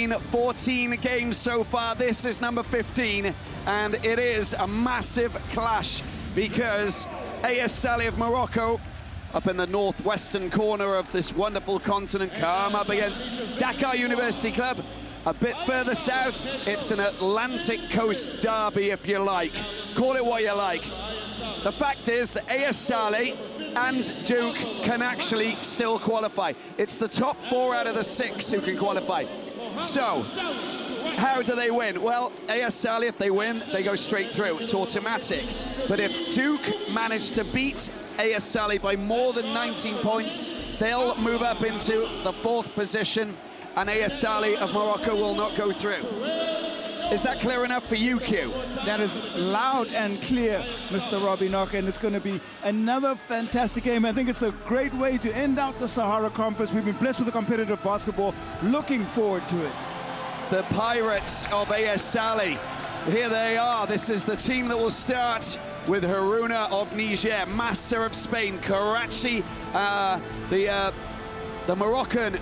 been 14 games so far. This is number 15, and it is a massive clash because AS Salé of Morocco, up in the northwestern corner of this wonderful continent, come up against Dakar University Club. A bit further south, it's an Atlantic Coast derby, if you like. Call it what you like. The fact is that AS Salé and DUC can actually still qualify. It's the top 4 out of the 6 who can qualify. So, how do they win? Well, AS Salé, if they win, they go straight through. It's automatic. But if DUC manage to beat AS Salé by more than 19 points, they'll move up into the 4th position, and AS Salé of Morocco will not go through. Is that clear enough for you, Q? That is loud and clear, Mr. Robbie Knock, and it's going to be another fantastic game. I think it's a great way to end out the Sahara Conference. We've been blessed with a competitive basketball. Looking forward to it. The Pirates of AS Salé, here they are. This is the team that will start with Haruna of Niger, Massa of Spain, Karachi, the Moroccan,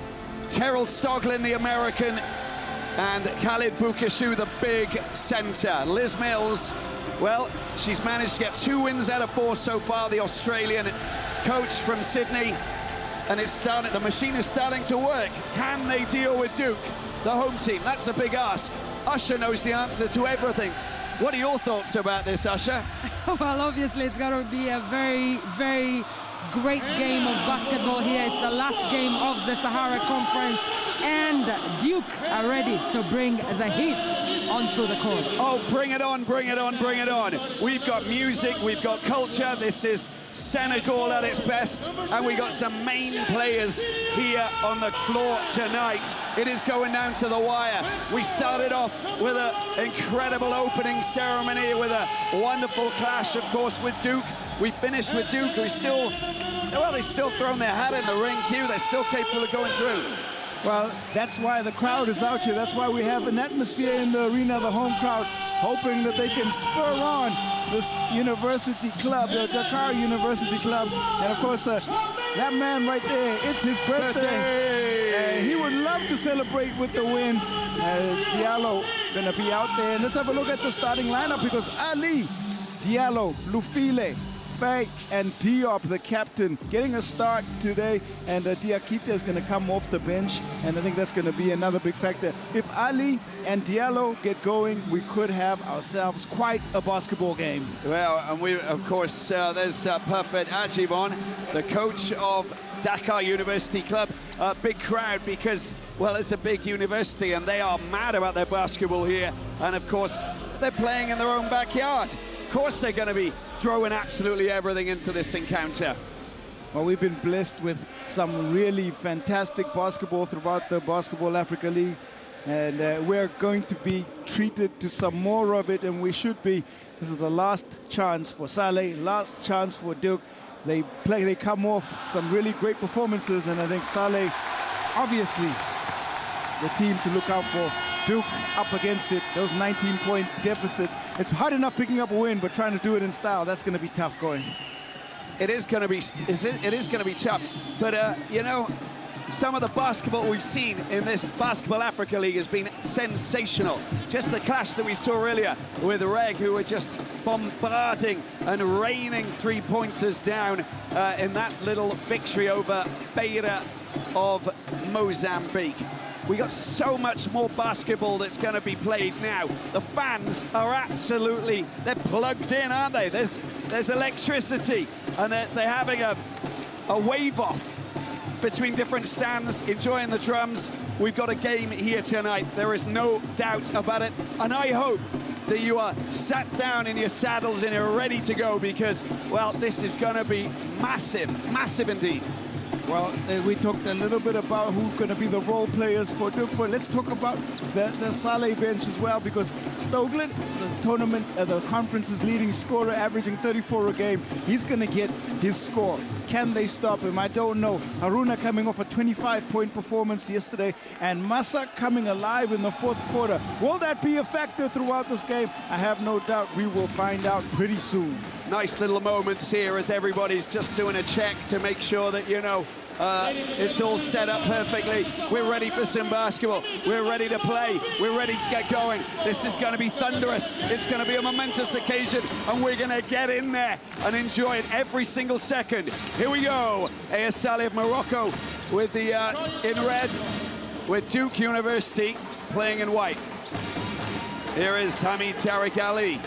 Terrell Stoglin, the American, and Khalid Boukashou, the big center. Liz Mills, well, she's managed to get 2 wins out of 4 so far, the Australian coach from Sydney, and it's starting, the machine is starting to work. Can they deal with DUC, the home team? That's a big ask. Usher knows the answer to everything. What are your thoughts about this, Usher? Well, obviously, it's going to be a very, very great game of basketball here. It's the last game of the Sahara Conference, and DUC are ready to bring the heat onto the court. Oh, bring it on, bring it on, bring it on. We've got music, we've got culture. This is Senegal at its best, and we got some main players here on the floor tonight. It is going down to the wire. We started off with an incredible opening ceremony with a wonderful clash, of course, with DUC. We finished with DUC, who still, well, they've still thrown their hat in the ring, Hugh. They're still capable of going through. Well, that's why the crowd is out here. That's why we have an atmosphere in the arena, the home crowd, hoping that they can spur on this university club, the Dakar University Club. And of course, that man right there, it's his birthday. And he would love to celebrate with the win. Diallo gonna be out there. And let's have a look at the starting lineup, because Ahly, Diallo, Lufile, Faye, and Diop, the captain, getting a start today, and Diakite is going to come off the bench, and I think that's going to be another big factor. If Ahly and Diallo get going, we could have ourselves quite a basketball game. Well, and we, of course, there's Perfect Ajivon, the coach of Dakar University Club. Big crowd because, well, it's a big university, and they are mad about their basketball here, and of course, they're playing in their own backyard. Of course, they're going to be throwing absolutely everything into this encounter. Well, we've been blessed with some really fantastic basketball throughout the BAL-Africa League, and we're going to be treated to some more of it, and we should be. This is the last chance for Salé, last chance for DUC. They come off some really great performances, and I think Salé, obviously, the team to look out for. DUC up against it, those 19-point deficit. It's hard enough picking up a win, but trying to do it in style, that's going to be tough going. It is going to be, it is going to be tough. But, you know, some of the basketball we've seen in this BAL-Africa League has been sensational. Just the clash that we saw earlier with Reg, who were just bombarding and raining 3-pointers down in that little victory over Beira of Mozambique. We got so much more basketball that's going to be played now. The fans are absolutely, they're plugged in, aren't they? There's electricity, and they're having a wave-off between different stands, enjoying the drums. We've got a game here tonight. There is no doubt about it. And I hope that you are sat down in your saddles and you're ready to go, because, well, this is going to be massive, massive indeed. Well, we talked a little bit about who's going to be the role players for DUC, but let's talk about the Salé bench as well, because Stoglin, the tournament, the conference's leading scorer, averaging 34 a game, he's going to get his score. Can they stop him? I don't know. Haruna coming off a 25-point performance yesterday, and Massa coming alive in the 4th quarter. Will that be a factor throughout this game? I have no doubt we will find out pretty soon. Nice little moments here as everybody's just doing a check to make sure that, you know, It's all set up perfectly. We're ready for some basketball. We're ready to play. We're ready to get going. This is going to be thunderous. It's going to be a momentous occasion, and we're going to get in there and enjoy it every single second. Here we go. AS Salé of Morocco with the in red, with Duke University playing in white. Here is Hamid Tariq Ali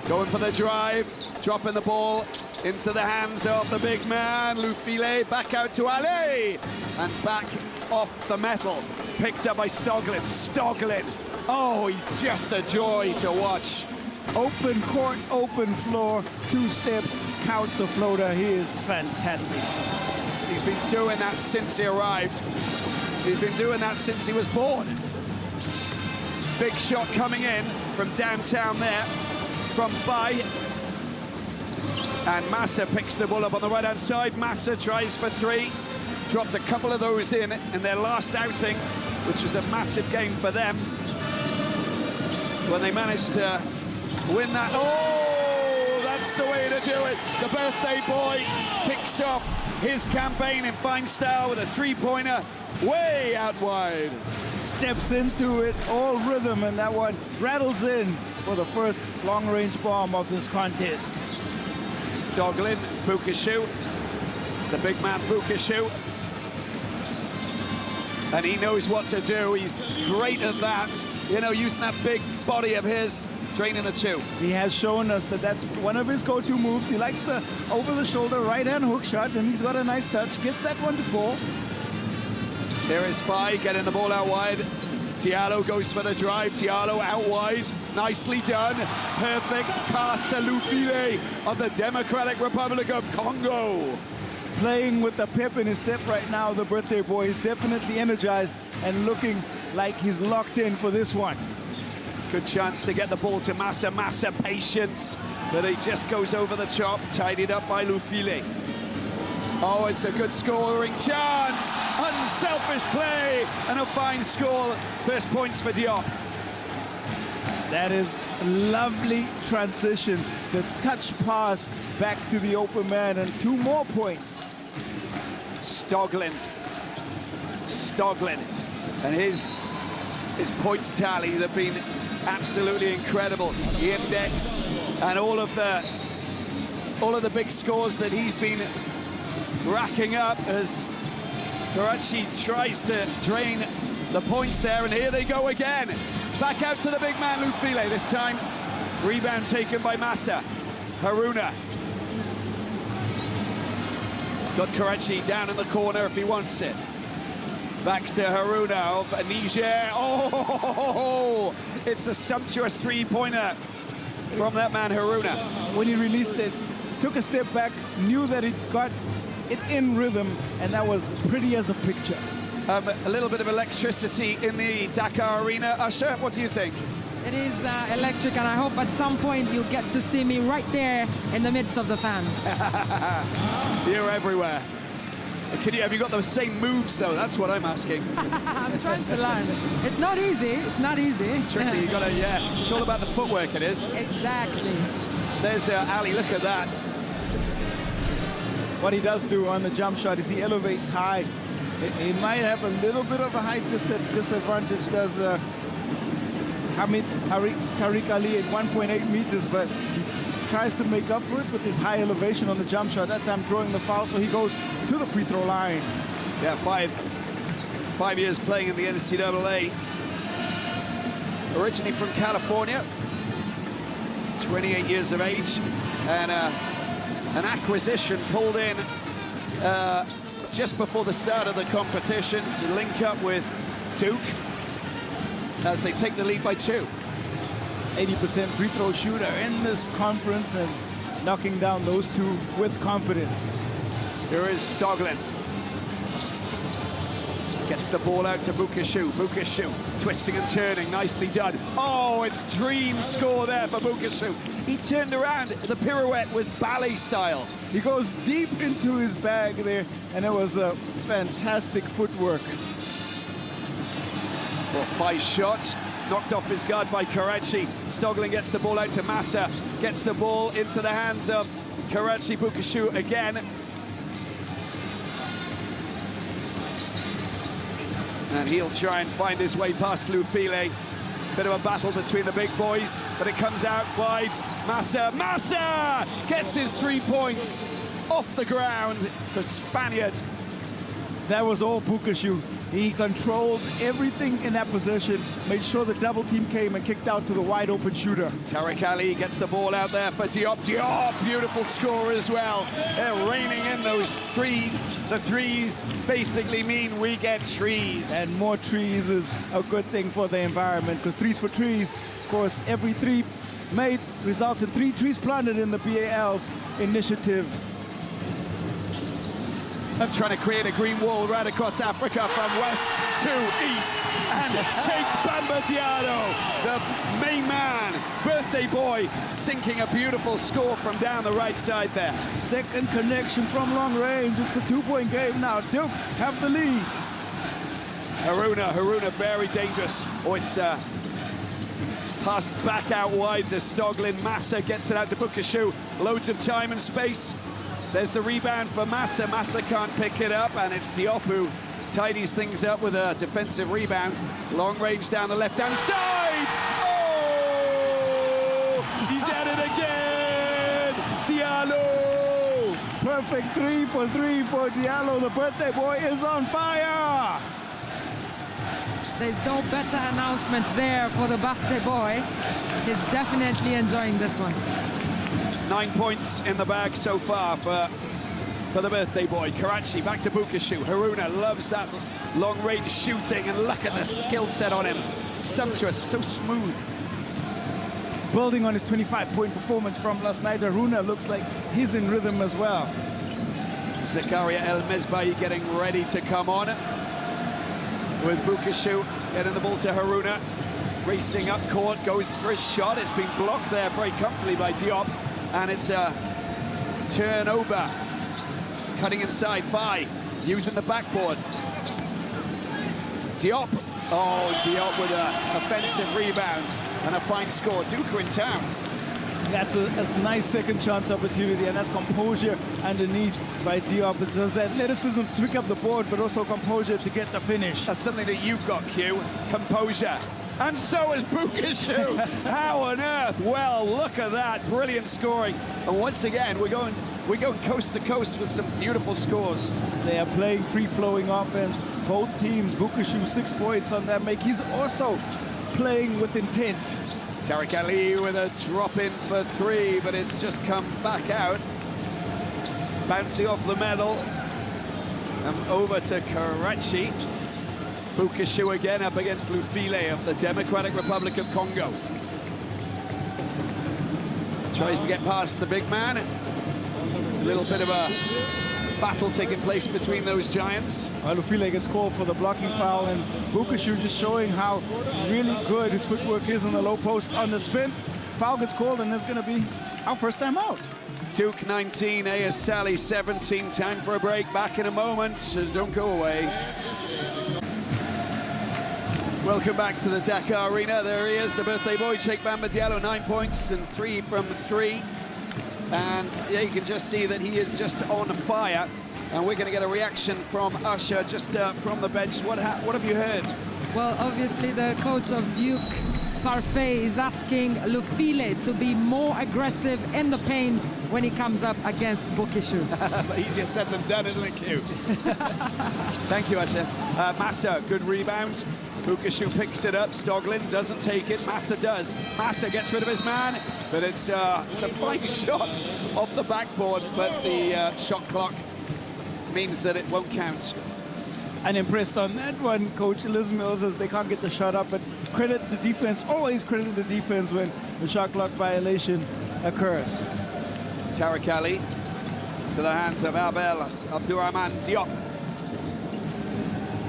going for the drive, dropping the ball into the hands of the big man, Lufile, back out to Ahly, and back off the metal, picked up by Stoglin. Stoglin, oh, he's just a joy to watch. Open court, open floor, 2 steps, count the floater. He is fantastic. He's been doing that since he arrived. He's been doing that since he was born. Big shot coming in from downtown there, from Bai. And Massa picks the ball up on the right-hand side. Massa tries for 3. Dropped a couple of those in their last outing, which was a massive game for them, when they managed to win that. Oh, that's the way to do it. The birthday boy kicks off his campaign in fine style with a 3-pointer way out wide. Steps into it, all rhythm, and that one rattles in for the first long-range bomb of this contest. Stoglin, Bukashu. It's the big man, Bukashu. And he knows what to do. He's great at that. You know, using that big body of his, draining the 2. He has shown us that that's one of his go-to moves. He likes the over-the-shoulder right-hand hook shot, and he's got a nice touch. Gets that one to fall. There is Fai getting the ball out wide. Diallo goes for the drive. Diallo out wide. Nicely done. Perfect pass to Lufile of the Democratic Republic of Congo. Playing with the pep in his step right now, the birthday boy is definitely energized and looking like he's locked in for this one. Good chance to get the ball to Massa. Massa, patience, but he just goes over the top, tidied up by Lufile. Oh, it's a good scoring chance. Unselfish play and a fine score. First points for Diop. That is a lovely transition. The touch pass back to the open man, and 2 more points. Stoglin. And his points tallies have been absolutely incredible. The index and all of the big scores that he's been racking up as Karachi tries to drain the points there, and here they go again. Back out to the big man, Lufile, this time. Rebound taken by Massa. Haruna. Got Karachi down in the corner if he wants it. Back to Haruna of Niger. Oh, it's a sumptuous 3-pointer from that man, Haruna. When he released it, took a step back, knew that it got it in rhythm, and that was pretty as a picture. A little bit of electricity in the Dakar arena. Usher, what do you think? It is electric, and I hope at some point you get to see me right there in the midst of the fans. You're everywhere. Have you got those same moves, though? That's what I'm asking. I'm trying to learn. It's not easy. It's not easy. It's tricky. You gotta, yeah. It's all about the footwork. It is. Exactly. There's Ali. Look at that. What he does do on the jump shot is he elevates high. He might have a little bit of a height disadvantage, does Hamid Tariq Ali at 1.8 meters, but he tries to make up for it with his high elevation on the jump shot, that time drawing the foul, so he goes to the free throw line. Yeah, five years playing in the NCAA. Originally from California, 28 years of age, and an acquisition pulled in just before the start of the competition to link up with Duke as they take the lead by 2. 80% free throw shooter in this conference and knocking down those 2 with confidence. Here is Stoglin. Gets the ball out to Bukashu. Bukashu twisting and turning, nicely done. Oh, it's dream score there for Bukashu. He turned around, the pirouette was ballet style. He goes deep into his bag there, and it was a fantastic footwork. Well, 5 shots, knocked off his guard by Karachi. Stoglin gets the ball out to Massa, gets the ball into the hands of Karachi. Bukashu again. And he'll try and find his way past Lufile. Bit of a battle between the big boys, but it comes out wide. Massa gets his 3 points off the ground. The Spaniard. That was all Bukashu. He controlled everything in that possession, made sure the double team came and kicked out to the wide open shooter. Tariq Ali gets the ball out there for Diop. Diop, beautiful score as well. They're raining in those threes. The threes basically mean we get trees. And more trees is a good thing for the environment, because threes for trees, of course, every three made results in 3 trees planted in the BAL's initiative. Of trying to create a green wall right across Africa from west to east. And take Bamba Diallo, the main man, birthday boy, sinking a beautiful score from down the right side there. Second connection from long range. It's a 2-point game now. Duke have the lead. Haruna very dangerous. Oh, it's passed back out wide to Stoglin. Massa gets it out to Bukashu. Loads of time and space. There's the rebound for Massa. Massa can't pick it up, and it's Diop who tidies things up with a defensive rebound. Long range down the left-hand side. Oh! He's at it again! Diallo! Perfect 3 for 3 for Diallo. The birthday boy is on fire! There's no better announcement there for the birthday boy. He's definitely enjoying this one. 9 points in the bag so far for the birthday boy. Karachi back to Bukashu. Haruna loves that long-range shooting, and look at the skill set on him. Sumptuous, so smooth. Building on his 25-point performance from last night, Haruna looks like he's in rhythm as well. Zakaria El Mesbahi getting ready to come on with Bukashu getting the ball to Haruna. Racing up court, goes for his shot. It's been blocked there very comfortably by Diop. And it's a turnover. Cutting inside, Fai using the backboard. Diop. Oh, Diop with an offensive rebound and a fine score. Duke in town. That's a nice second chance opportunity, and that's composure underneath by Diop. It does that athleticism to pick up the board, but also composure to get the finish. That's something that you've got, Q. Composure. And so is Bukashu. How on earth? Well, look at that. Brilliant scoring. And once again, we're going coast to coast with some beautiful scores. They are playing free-flowing offense. Both teams, Bukashu 6 points on that make. He's also playing with intent. Tariq Ali with a drop in for 3, but it's just come back out. Bouncing off the medal. And over to Karachi. Bukashu again up against Lufile of the Democratic Republic of Congo. Tries to get past the big man. A little bit of a battle taking place between those giants. Lufile gets called for the blocking foul, and Bukashu just showing how really good his footwork is in the low post on the spin. Foul gets called, and there's going to be our first time out. Duke 19, AS Salé 17. Time for a break. Back in a moment, so don't go away. Welcome back to the Dakar Arena. There he is, the birthday boy, Sheikh Bamba Diallo, 9 points and 3 from 3. And yeah, you can just see that he is just on fire. And we're going to get a reaction from Usher just from the bench. What have you heard? Well, obviously the coach of Duke, Parfait, is asking Lufile to be more aggressive in the paint when he comes up against Bukashu. Easier said than done, isn't it, Q? Thank you, Usher. Massa, good rebounds. Bukashu picks it up. Stoglin doesn't take it. Massa does. Massa gets rid of his man, but it's a fine shot off the backboard, but the shot clock means that it won't count. And impressed on that one, Coach Liz Mills, says they can't get the shot up, but credit the defense, always credit the defense when the shot clock violation occurs. Tariq Ali to the hands of Abdurrahman Diop.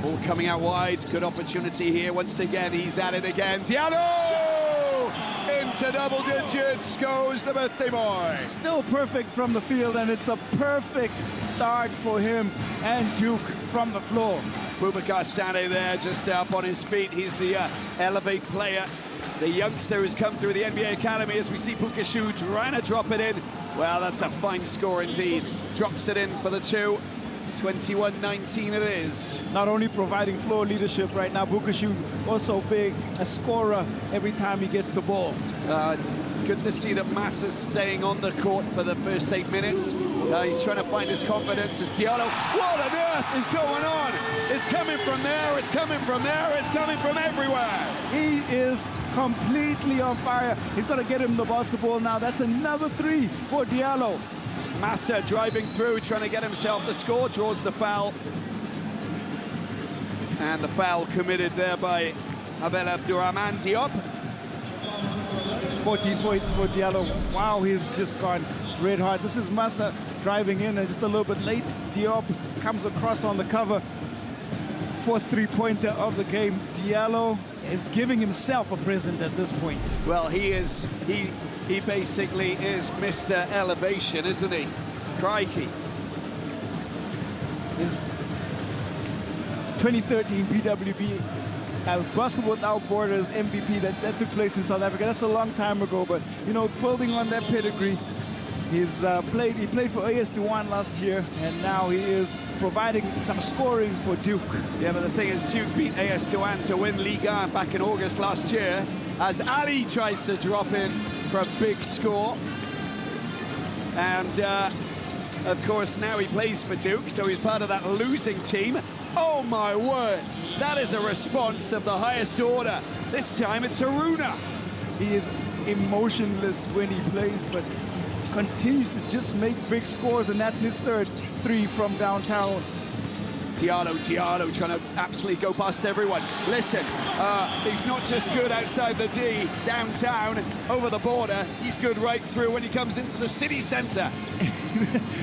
Ball coming out wide, good opportunity here. Once again, he's at it again. Diallo! Into double digits goes the birthday boy. Still perfect from the field, and it's a perfect start for him and Duke from the floor. Boubacar Salé there, just up on his feet. He's the elevate player, the youngster who's come through the NBA Academy. As we see Bukashu trying to drop it in. Well, that's a fine score indeed. Drops it in for the 2. 21-19 it is. Not only providing floor leadership right now, Bukashu also being a scorer every time he gets the ball. Good to see that Massa's staying on the court for the first 8 minutes. He's trying to find his confidence as Diallo. What on earth is going on? It's coming from there, it's coming from there, it's coming from everywhere. He is completely on fire. He's going to get him the basketball now. That's another 3 for Diallo. Massa driving through, trying to get himself the score, draws the foul. And the foul committed there by Abel Abdurrahman Diop. 14 points for Diallo. Wow, he's just gone red hot. This is Massa driving in and just a little bit late. Diop comes across on the cover. 4th three-pointer of the game. Diallo is giving himself a present at this point. Well, he basically is Mr. Elevation, isn't he? Crikey. His 2013 BWB Basketball Without Borders MVP that took place in South Africa. That's a long time ago, but you know, building on that pedigree, he played for AS Douane last year, and now he is providing some scoring for Duke. Yeah, but the thing is, Duke beat AS Douane to win Liga 1 back in August last year, as Ahly tries to drop in for a big score. And of course, now he plays for Duke, so he's part of that losing team. Oh my word, that is a response of the highest order. This time it's Haruna. He is emotionless when he plays, but he continues to just make big scores, and that's his 3rd 3 from downtown. Diallo trying to absolutely go past everyone. Listen, he's not just good outside the D, downtown, over the border. He's good right through when he comes into the city centre.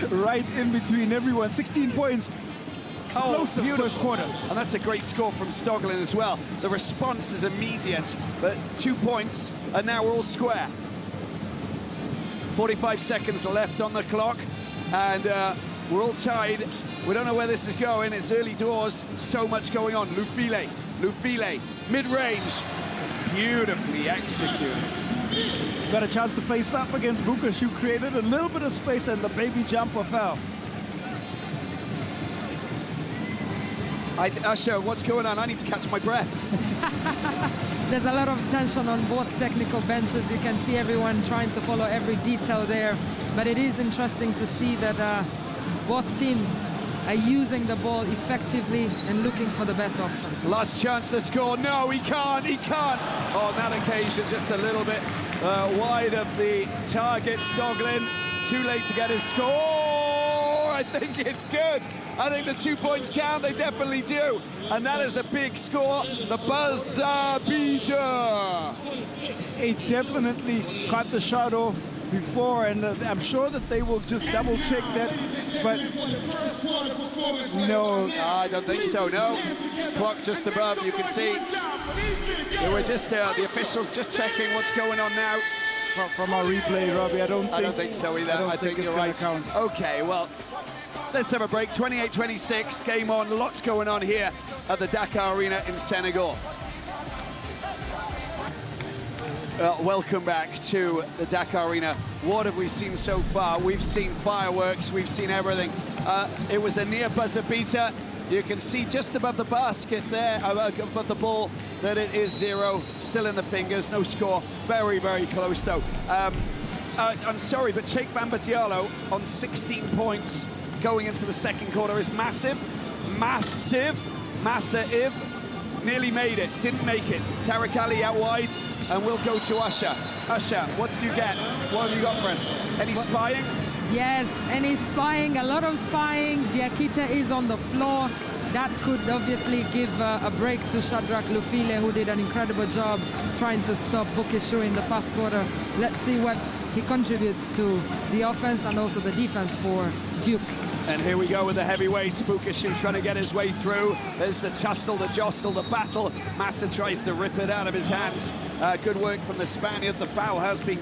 Right in between everyone. 16 points. Explosive first quarter. And that's a great score from Stoglin as well. The response is immediate, but 2 points, and now we're all square. 45 seconds left on the clock, and we're all tied. We don't know where this is going. It's early doors. So much going on. Lufile, mid-range. Beautifully executed. Got a chance to face up against Bukashu, created a little bit of space, and the baby jumper fell. Usher, what's going on? I need to catch my breath. There's a lot of tension on both technical benches. You can see everyone trying to follow every detail there. But it is interesting to see that both teams are using the ball effectively and looking for the best option. Last chance to score. No, he can't. On that occasion, just a little bit wide of the target. Stoglin, too late to get his score. I think it's good. I think the 2 points count. They definitely do. And that is a big score. The buzzer beater. He definitely caught the shot off before, and I'm sure that they will just double check that, but no. I don't think so, no. Clock just above, you can see. They were just, the officials just checking what's going on now. From our replay, Robbie, I don't think so either. I think you're right. Count. Okay, well, let's have a break. 28-26, game on. Lots going on here at the Dakar Arena in Senegal. Welcome back to the Dakar Arena. What have we seen so far? We've seen fireworks, we've seen everything. It was a near buzzer beater. You can see just above the basket there, above the ball, that it is 0, still in the fingers, no score. Very, very close though. I'm sorry, but Cheikh Bamba Diallo on 16 points going into the second quarter is massive. Nearly made it, didn't make it. Tariq Ali out wide, and we'll go to Usher. Usher, what did you get? What have you got for us? Any spying? Yes, any spying, a lot of spying. Diakite is on the floor. That could obviously give a break to Shadrach Lufile, who did an incredible job trying to stop Bukashu in the first quarter. Let's see what he contributes to the offense and also the defense for Duke. And here we go with the heavyweights. Bukashu trying to get his way through. There's the tussle, the jostle, the battle. Massa tries to rip it out of his hands. Good work from the Spaniard. The foul has been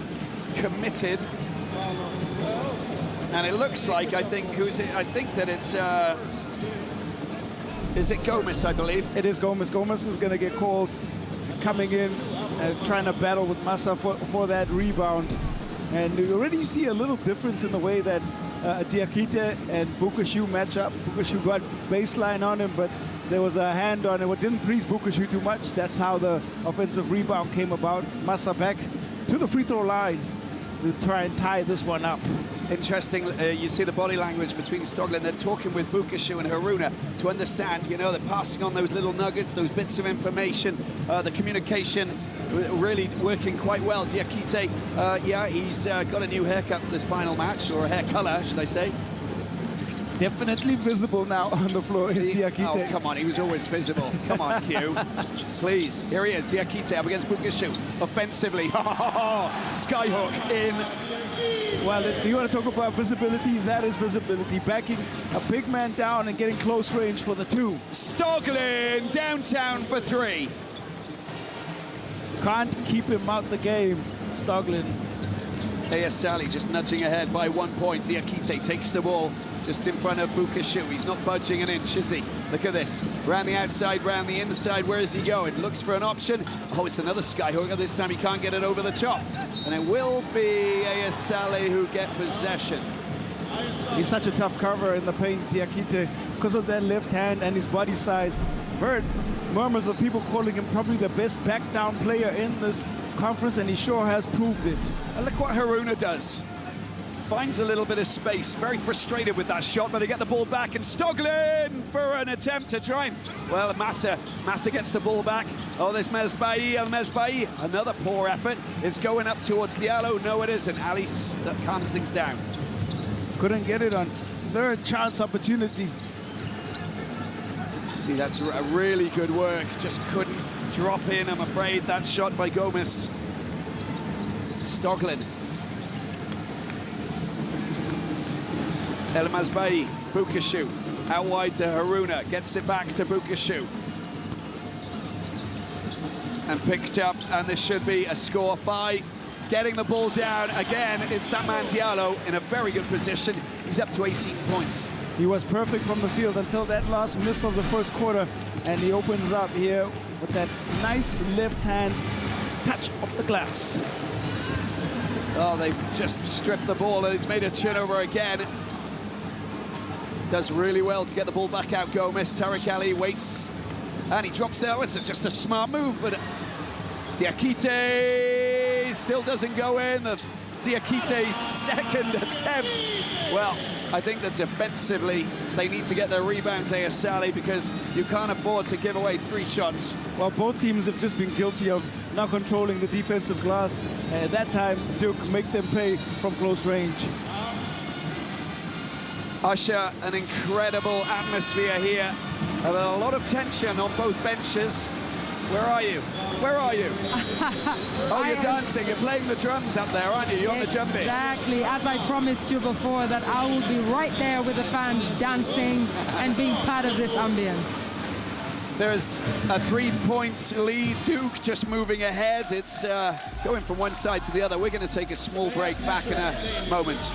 committed. And it looks like, I think that it's, is it Gomez, I believe? It is Gomez. Gomez is going to get called, coming in and trying to battle with Massa for that rebound. And already you see a little difference in the way that Diakite and Bukashu matchup. Bukashu got baseline on him, but there was a hand on it. What didn't please Bukashu too much. That's how the offensive rebound came about. Massa back to the free throw line to try and tie this one up. Interesting, you see the body language between Stoglin. They're talking with Bukashu and Haruna to understand, you know, they're passing on those little nuggets, those bits of information, the communication really working quite well. Diakite, yeah, he's got a new haircut for this final match, or a hair color, should I say. Definitely visible now on the floor is Diakite. Oh, come on, he was always visible. Come on, Q. Please, here he is, Diakite up against Bukashu. Offensively, skyhook in. Well, you want to talk about visibility? That is visibility. Backing a big man down and getting close range for the two. Stoglin downtown for three. Can't keep him out the game, Stoglin. AS Salé just nudging ahead by 1 point. Diakite takes the ball just in front of Bukashu. He's not budging an inch, is he? Look at this. Round the outside, round the inside. Where is he going? Looks for an option. Oh, it's another skyhooker. This time he can't get it over the top. And it will be AS Salé who get possession. He's such a tough cover in the paint, Diakite, because of that left hand and his body size. Heard murmurs of people calling him probably the best back-down player in this conference, and he sure has proved it. And look what Haruna does. Finds a little bit of space. Very frustrated with that shot, but they get the ball back, and Stoglin for an attempt to try and... Well, Massa gets the ball back. Oh, there's Mesbahi, El-Mesbahi. Another poor effort. It's going up towards Diallo. No, it isn't. Ahly calms things down. Couldn't get it on third chance opportunity. See, that's a really good work. Just couldn't drop in, I'm afraid, that shot by Gomez. Stoglin. El-Mesbahi, Bukashu, out wide to Haruna, gets it back to Bukashu. And picked up, and this should be a score by getting the ball down. Again, it's that man Diallo in a very good position. He's up to 18 points. He was perfect from the field until that last miss of the first quarter, and he opens up here with that nice left hand touch of the glass. Oh, they've just stripped the ball, and it's made a turnover again. Does really well to get the ball back out. Gomez, Tariq Ali waits, and he drops it out. It's just a smart move, but Diakite still doesn't go in. Diakite's second attempt. Well, I think that defensively they need to get their rebounds, AS Salé, because you can't afford to give away 3 shots. Well, both teams have just been guilty of not controlling the defensive glass. At that time, DUC make them pay from close range. Usher, an incredible atmosphere here. A lot of tension on both benches. Where are you? Where are you? Oh, you're dancing. You're playing the drums up there, aren't you? You're on the jump in. Exactly. As I promised you before, that I will be right there with the fans dancing and being part of this ambience. There's a 3-point lead. DUC just moving ahead. It's going from one side to the other. We're going to take a small break. Back in a moment.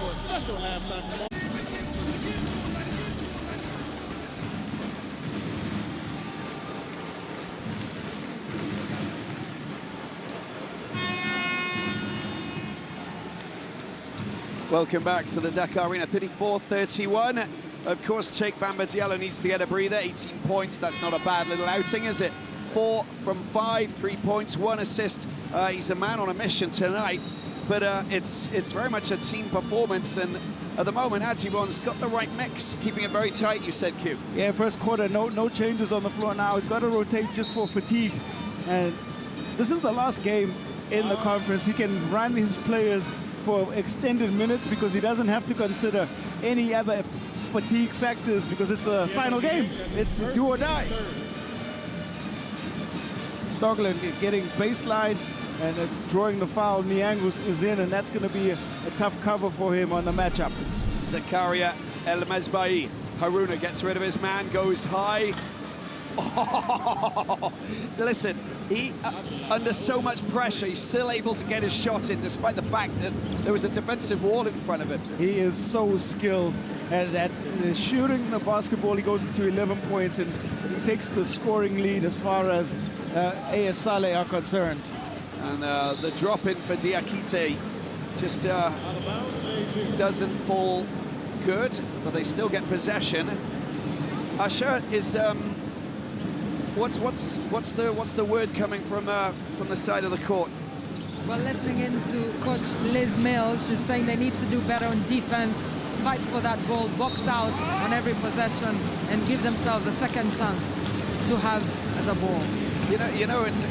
Welcome back to the Dakar Arena, 34-31. Of course, Cheikh Bamba Diallo needs to get a breather, 18 points. That's not a bad little outing, is it? 4 from 5, 3 points, 1 assist. He's a man on a mission tonight, but it's very much a team performance. And at the moment, Ajibon's got the right mix, keeping it very tight, you said, Q. Yeah, first quarter, no changes on the floor now. He's got to rotate just for fatigue. And this is the last game in the conference. He can run his players for extended minutes because he doesn't have to consider any other fatigue factors because it's the final game. It's do or die. Stoglin getting baseline and drawing the foul. Niang is in, and that's going to be a tough cover for him on the matchup. Zakaria El-Mesbahi. Haruna gets rid of his man, goes high. Oh, listen, he under so much pressure, he's still able to get his shot in despite the fact that there was a defensive wall in front of him. He is so skilled at shooting the basketball. He goes into 11 points and he takes the scoring lead as far as AS Salé are concerned. And the drop in for Diakite just doesn't fall good, but they still get possession. Usher is what's the word coming from the side of the court? Well, listening into Coach Liz Mills, she's saying they need to do better on defense, fight for that ball, box out on every possession, and give themselves a second chance to have the ball. You know, it's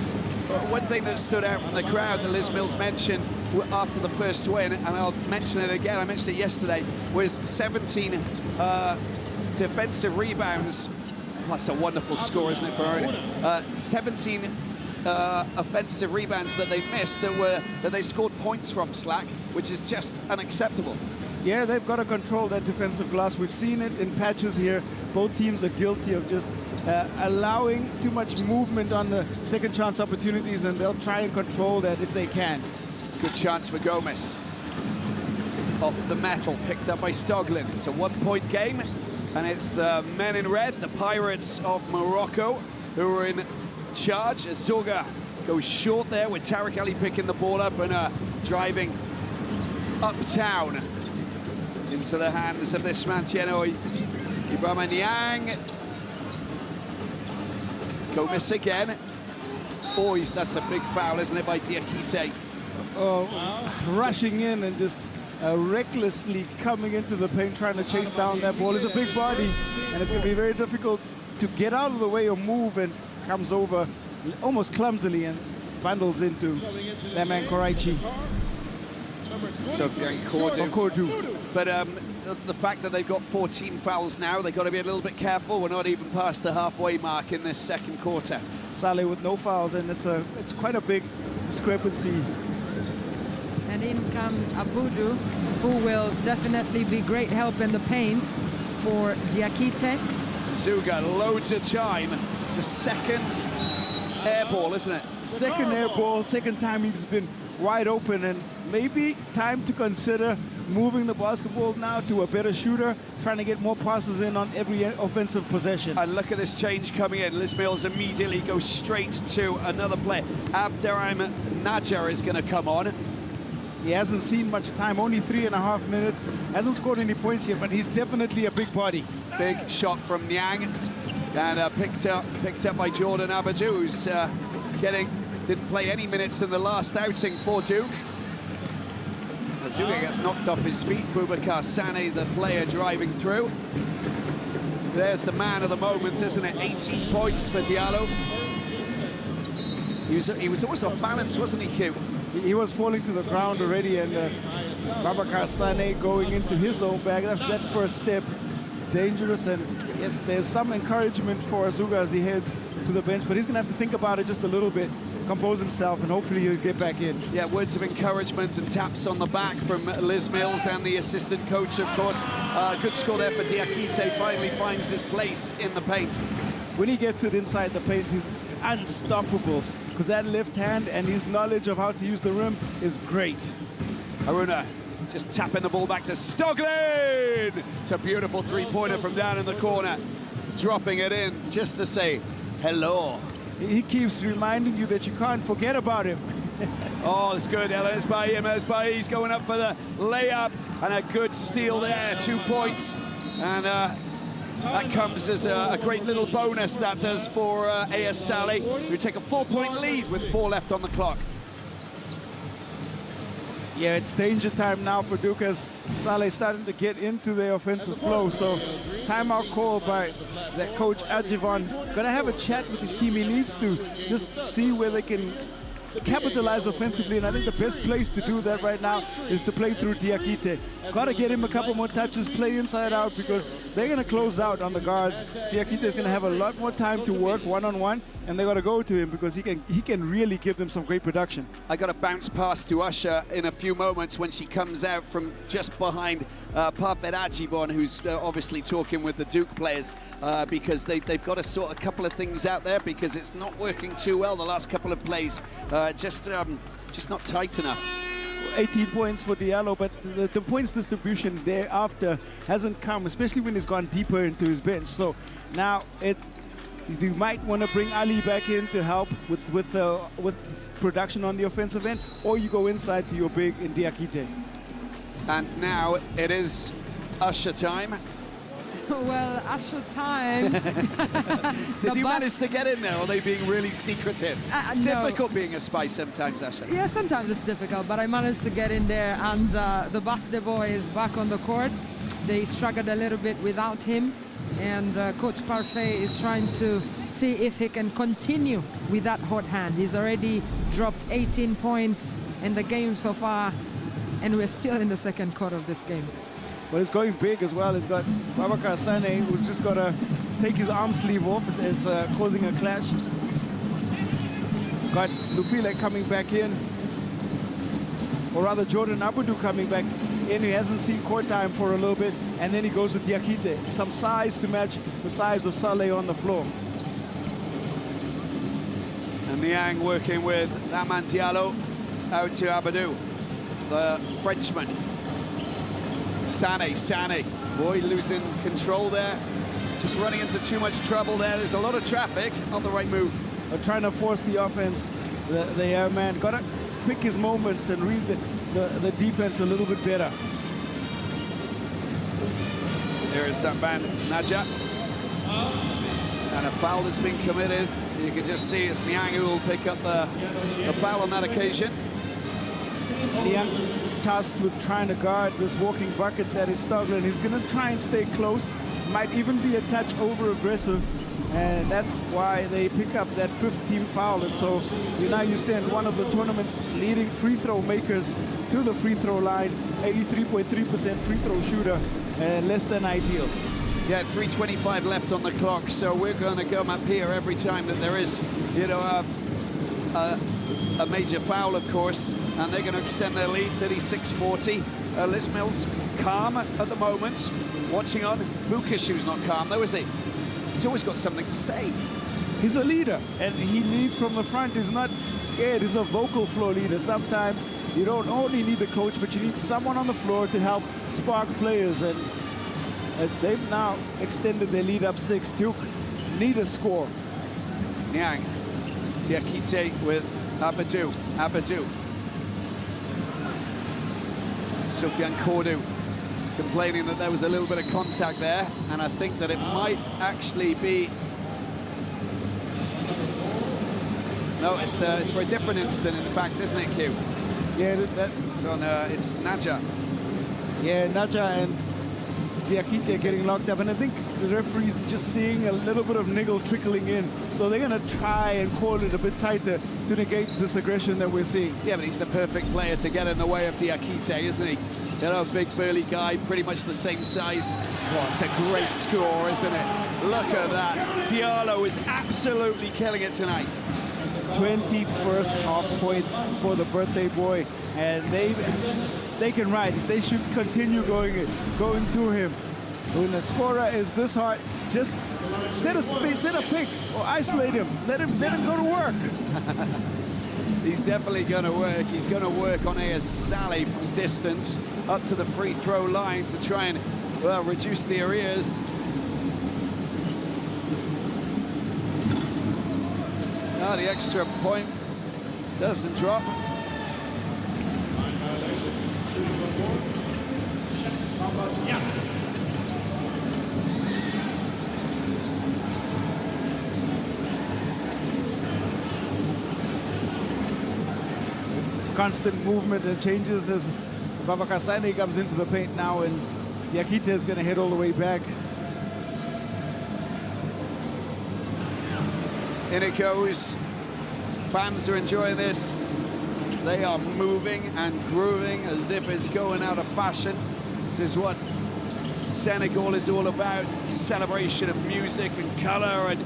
one thing that stood out from the crowd that Liz Mills mentioned after the first win, and I'll mention it again, I mentioned it yesterday, was 17 defensive rebounds. That's a wonderful score, isn't it, for her? 17 offensive rebounds that they missed that they scored points from, Slack, which is just unacceptable. Yeah, they've got to control that defensive glass. We've seen it in patches here. Both teams are guilty of just allowing too much movement on the second chance opportunities, and they'll try and control that if they can. Good chance for Gomez. Off the metal, picked up by Stoglin. It's a one-point game, and it's the men in red, the Pirates of Morocco, who are in charge. Azuga goes short there with Tariq Ali picking the ball up and driving uptown into the hands of this man, Tieno Ibama Niang. Gomez again. Oh, that's a big foul, isn't it, by Diakite? Rushing in and just recklessly coming into the paint, trying to chase down that ball. It's a big body, and it's going to be very difficult to get out of the way or move, and comes over almost clumsily and bundles into that man, Koraichi. Sofiane Kordu. But the fact that they've got 14 fouls now, they've got to be a little bit careful. We're not even past the halfway mark in this second quarter. Salé with no fouls, and it's quite a big discrepancy. And in comes Abudu, who will definitely be great help in the paint for Diakite. Zuga, loads of time. It's a second air ball, isn't it? Second air ball, second time he's been wide open, and maybe time to consider moving the basketball now to a better shooter, trying to get more passes in on every offensive possession. And look at this change coming in. Liz Mills immediately goes straight to another player. Abderrahim Najar is going to come on. He hasn't seen much time, only 3.5 minutes. Hasn't scored any points yet, but he's definitely a big body. Big shot from Niang, and picked up by Jordan Abadou, who's didn't play any minutes in the last outing for Duke. Azuga gets knocked off his feet. Boubacar Sané, the player, driving through. There's the man of the moment, isn't it? 18 points for Diallo. He was always off balance, wasn't he, Q? He was falling to the ground already, and Boubacar Sané going into his own bag. That first step, dangerous, and yes, there's some encouragement for Azuga as he heads to the bench, but he's going to have to think about it just a little bit, compose himself, and hopefully he'll get back in. Yeah, words of encouragement and taps on the back from Liz Mills and the assistant coach, of course. Good score there for Diakite, finally finds his place in the paint. When he gets it inside the paint, he's unstoppable, because that left hand and his knowledge of how to use the rim is great. Haruna just tapping the ball back to Stoglin. It's a beautiful three-pointer from down in the corner, dropping it in just to say hello. He keeps reminding you that you can't forget about him. Oh, it's good. El Esbahi, he's going up for the layup, and a good steal there, 2 points. And that comes as a great little bonus, that does, for AS Salé, who take a 4-point lead with 4 left on the clock. Yeah, it's danger time now for Duke as Salé starting to get into the offensive flow. So timeout call by that coach Adjivon. Gonna have a chat with his team. He needs to just see where they can capitalize offensively, and I think the best place to do that right now is to play through Diakite. Got to get him a couple more touches, play inside out, because they're going to close out on the guards. Diakite is going to have a lot more time to work one-on-one, and they got to go to him because he can really give them some great production. I got a bounce pass to Usher in a few moments when she comes out from just behind Parfait Adjivon, who's obviously talking with the Duke players, because they've got to sort a couple of things out there, because it's not working too well the last couple of plays. Just not tight enough. 18 points for Diallo, but the points distribution thereafter hasn't come, especially when he's gone deeper into his bench. So now you might want to bring Ali back in to help with production on the offensive end, or you go inside to your big in Diakite. And now it is Usher time. Well, Usher time. Did you manage to get in there, or are they being really secretive? It's no. difficult being a spy sometimes, Usher. Yeah, sometimes it's difficult, but I managed to get in there, and the birthday boy is back on the court. They struggled a little bit without him, and Coach Parfait is trying to see if he can continue with that hot hand. He's already dropped 18 points in the game so far, and we're still in the second quarter of this game. But it's going big as well. It's got Babacar Sané, who's just got to take his arm sleeve off. It's causing a clash. Got Lufile coming back in, or rather Jordan Abadou coming back in. He hasn't seen court time for a little bit, and then he goes with Diakite. Some size to match the size of Salé on the floor. And Niang working with Laman Diallo out to Abadou, the Frenchman. Sané, boy, losing control there. Just running into too much trouble there. There's a lot of traffic, not the right move. Trying to force the offense. The airman got to pick his moments and read the defense a little bit better. Here is that man, Naja. And a foul that's been committed. You can just see it's Niang who will pick up the foul on that occasion. Niang tasked with trying to guard this walking bucket that is Stoglin. He's going to try and stay close. Might even be a touch over-aggressive. And that's why they pick up that 5th team foul. And so now you send one of the tournament's leading free throw makers to the free throw line. 83.3% free throw shooter, less than ideal. Yeah, 3:25 left on the clock, so we're going to come up here every time that there is, you know, a major foul, of course, and they're going to extend their lead, 36-40. Liz Mills calm at the moment, watching on. Mukashu's not calm, though, is he? He's always got something to say. He's a leader, and he leads from the front. He's not scared. He's a vocal floor leader. Sometimes you don't only need the coach, but you need someone on the floor to help spark players. And they've now extended their lead up 6. Duke need a score. Niang, Diakite with Abadou. Soufiane Kourou complaining that there was a little bit of contact there, and I think that it might actually be... No, it's for a different incident, in fact, isn't it, Q? Yeah, it's on, it's Naja. Yeah, Naja and Diakite getting locked up, and I think the referee's just seeing a little bit of niggle trickling in, so they're going to try and call it a bit tighter to negate this aggression that we're seeing. Yeah, but he's the perfect player to get in the way of Diakite, isn't he? You know, a big burly guy, pretty much the same size. Oh, it's a great score, isn't it? Look at that. Diallo is absolutely killing it tonight. 21st half points for the birthday boy, and they can ride. They should continue going to him. When a scorer is this hot, just set a pick or isolate him. Let him go to work. He's definitely going to work. He's going to work on AS Salé from distance up to the free throw line to try and, well, reduce the arrears. Oh, the extra point doesn't drop. Constant movement and changes as Babacar Sané comes into the paint now, and Diakite is going to head all the way back. In it goes. Fans are enjoying this. They are moving and grooving as if it's going out of fashion. This is what Senegal is all about. Celebration of music and color and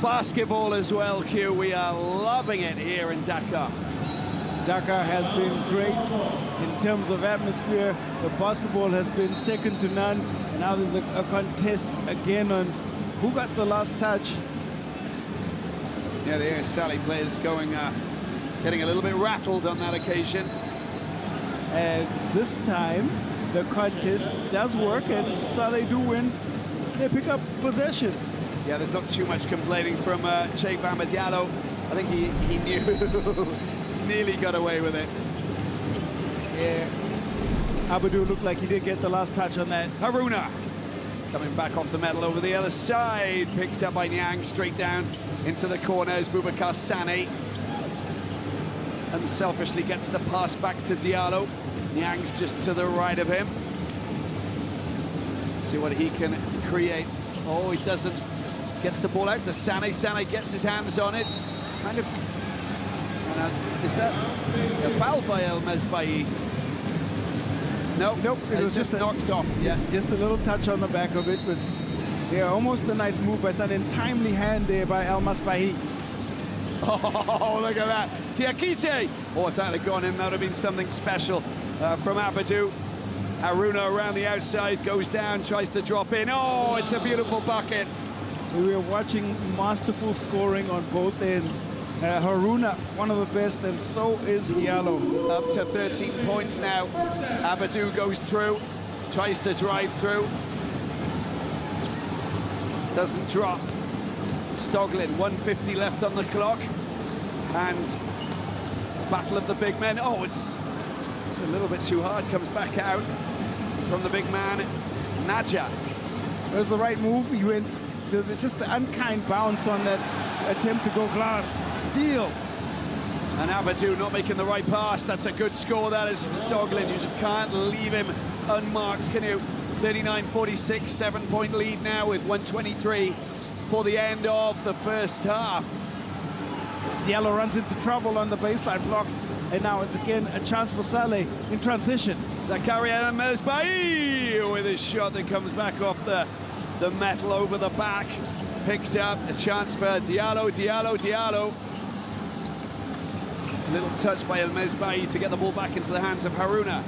basketball as well, Q. We are loving it here in Dakar. Dakar has been great in terms of atmosphere. The basketball has been second to none. And now there's a contest again on who got the last touch. Yeah, the AS Salé players getting a little bit rattled on that occasion. And this time, the contest does work, and Salé do win. They pick up possession. Yeah, there's not too much complaining from Cheikh Bamba Diallo. I think he knew, nearly got away with it. Yeah. Abadou looked like he did get the last touch on that. Haruna coming back off the metal over the other side. Picked up by Niang, straight down into the corners. Boubacar Sané unselfishly gets the pass back to Diallo. Niang's just to the right of him. Let's see what he can create. Oh, he doesn't. Gets the ball out to Sané. Sané gets his hands on it. Kind of. Is that a foul by El Mesbahi? No, Nope, it was just knocked off. Yeah, just a little touch on the back of it, but yeah, almost a nice move by Sané. Timely hand there by El Mesbahi. Oh, look at that. Diakite. Oh, if that had gone in, that would have been something special from Abadou. Haruna around the outside, goes down, tries to drop in. Oh, it's a beautiful bucket. We are watching masterful scoring on both ends. Haruna, one of the best, and so is Diallo. Up to 13 points now. Abadou goes through, tries to drive through. Doesn't drop. Stoglin, 1:50 left on the clock. And battle of the big men. Oh, it's a little bit too hard. Comes back out from the big man, Naja. There's the right move. He went to just the unkind bounce on that attempt to go glass. Steal. And Abadou not making the right pass. That's a good score, that is, from Stoglin. You just can't leave him unmarked, can you? 39-46, 7-point lead now with 1:23 for the end of the first half. Diallo runs into trouble on the baseline block, and now it's again a chance for Salé in transition. Zakaria Mesbahi with his shot that comes back off the metal over the back. Picks up a chance for Diallo. Little touch by El Mesbahi to get the ball back into the hands of Haruna.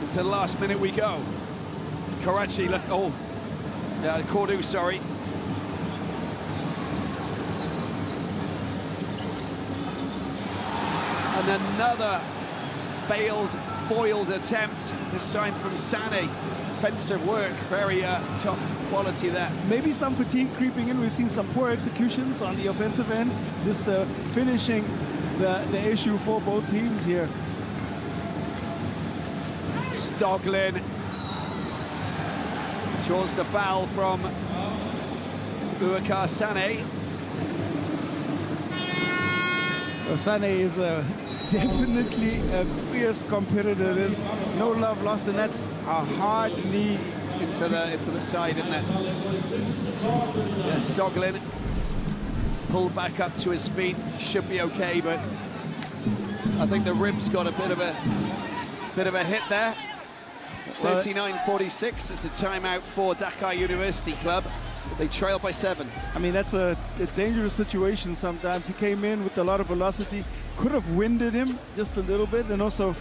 Into the last minute we go. Karachi, look, oh, Cordu, sorry. And another foiled attempt, this time from Sané. Defensive work, very top quality there. Maybe some fatigue creeping in. We've seen some poor executions on the offensive end, just finishing the issue for both teams here. Stoglin draws the foul from Boubacar Sané. Well, Sané is definitely a fierce competitor. There's no love lost, and that's a hard knee into the side, isn't it? Yeah, Stoglin pulled back up to his feet, should be okay, but I think the ribs got a bit of a hit there. 39-46. It's a timeout for Dakar University Club. They trail by 7. I mean, that's a dangerous situation sometimes. He came in with a lot of velocity, could have winded him just a little bit, and also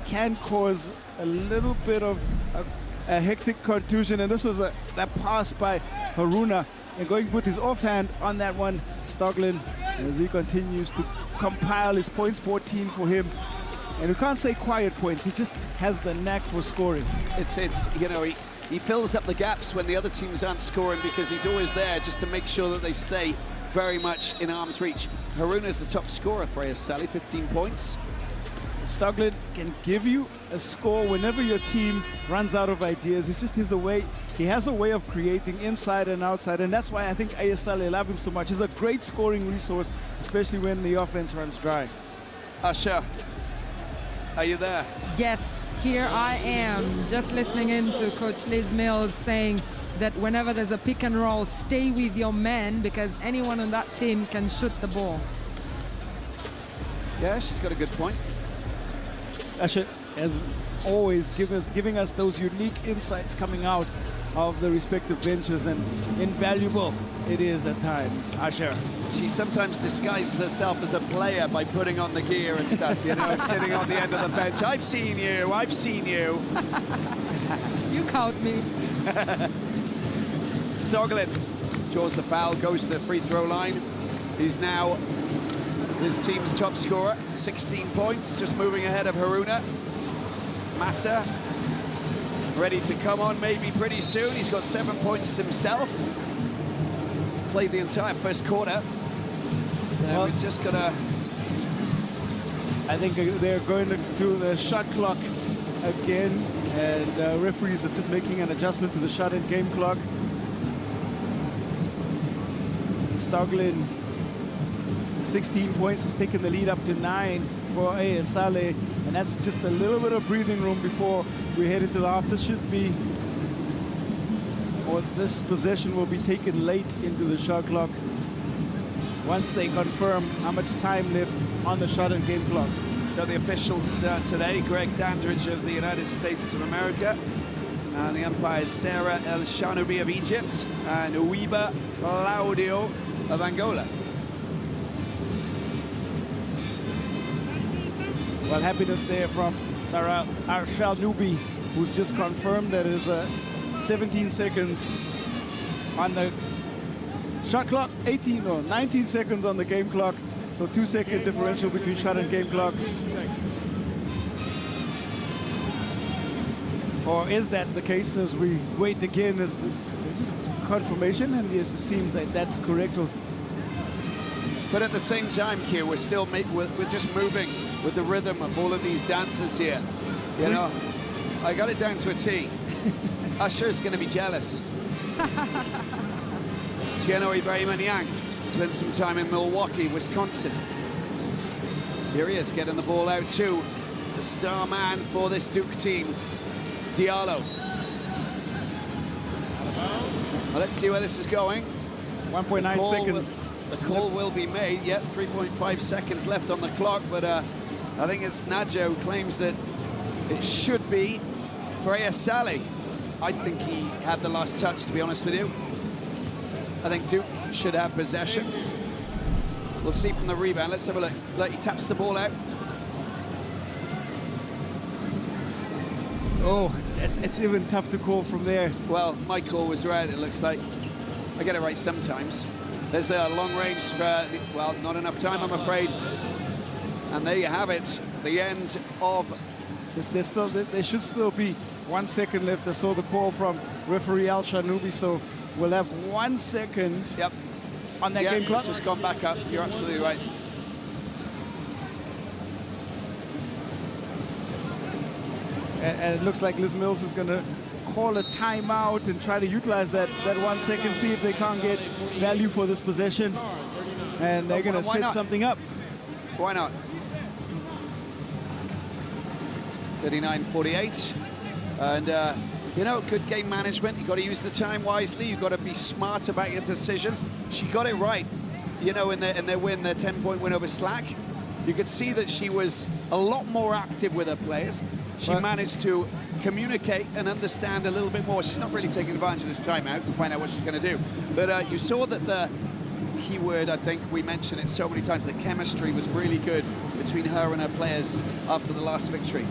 can cause a little bit of a hectic contusion. And this was that pass by Haruna, and going with his offhand on that one, Stoglin, as he continues to compile his points, 14 for him. And we can't say quiet points, he just has the knack for scoring. It's you know, he fills up the gaps when the other teams aren't scoring, because he's always there just to make sure that they stay very much in arm's reach. Haruna's the top scorer for AS Salé, 15 points. Stoglin can give you a score whenever your team runs out of ideas. It's just he has a way of creating inside and outside, and that's why I think AS Salé love him so much. He's a great scoring resource, especially when the offense runs dry. Asha, are you there? Yes, here I am, just listening in to Coach Liz Mills saying that whenever there's a pick and roll, stay with your man, because anyone on that team can shoot the ball. Yeah, she's got a good point. Asha, as always, giving us those unique insights coming out of the respective benches, and invaluable it is at times. Asha. She sometimes disguises herself as a player by putting on the gear and stuff, you know, sitting on the end of the bench. I've seen you. You caught me. Stoglin draws the foul, goes to the free throw line. He's now his team's top scorer, 16 points, just moving ahead of Haruna. Massa ready to come on maybe pretty soon. He's got 7 points himself. Played the entire first quarter. Well, we're just gonna... I think they're going to do the shot clock again, and referees are just making an adjustment to the shot-in game clock. Stoglin, 16 points, has taken the lead up to 9 for AS Salé, and that's just a little bit of breathing room before we head into the half. This should be, or this possession will be taken late into the shot clock once they confirm how much time left on the shot and game clock. So the officials today, Greg Dandridge of the United States of America, and the umpires Sarah El Shanoubi of Egypt, and Uiba Claudio of Angola. Well, happiness there from Sarah El Shanoubi, who's just confirmed that it is 17 seconds on the shot clock, 18 or 19 seconds on the game clock. So 2-second differential between shot and game clock. Or is that the case as we wait again? As just confirmation, and yes, it seems that that's correct. But at the same time, Q, we're still we're just moving with the rhythm of all of these dancers here. You know, I got it down to a T. Usher's going to be jealous. Tieno Ibrahimanian spent some time in Milwaukee, Wisconsin. Here he is, getting the ball out to the star man for this Duke team, Diallo. Well, let's see where this is going. 1.9 seconds. The call will be made. Yeah, 3.5 seconds left on the clock, but I think it's Najo who claims that it should be for AS Salé. I think he had the last touch, to be honest with you. I think Duke should have possession. We'll see from the rebound. Let's have a look. Look, he taps the ball out. Oh, it's even tough to call from there. Well, my call was right, it looks like. I get it right sometimes. There's a long range for, well, not enough time, I'm afraid. And there you have it, the end of... There should still be 1 second left. I saw the call from referee El Shanoubi, so we'll have 1 second on that game clock. Just gone back up, you're absolutely right. And it looks like Liz Mills is going to call a timeout and try to utilize that 1 second, see if they can't get value for this possession. And they're going to set something up. Why not? 39-48. And, you know, good game management. You've got to use the time wisely. You've got to be smart about your decisions. She got it right, you know, in their win, their 10-point win over Slack. You could see that she was a lot more active with her players. She managed to communicate and understand a little bit more. She's not really taking advantage of this timeout to find out what she's going to do. But you saw that the key word, I think we mentioned it so many times, the chemistry was really good between her and her players after the last victory.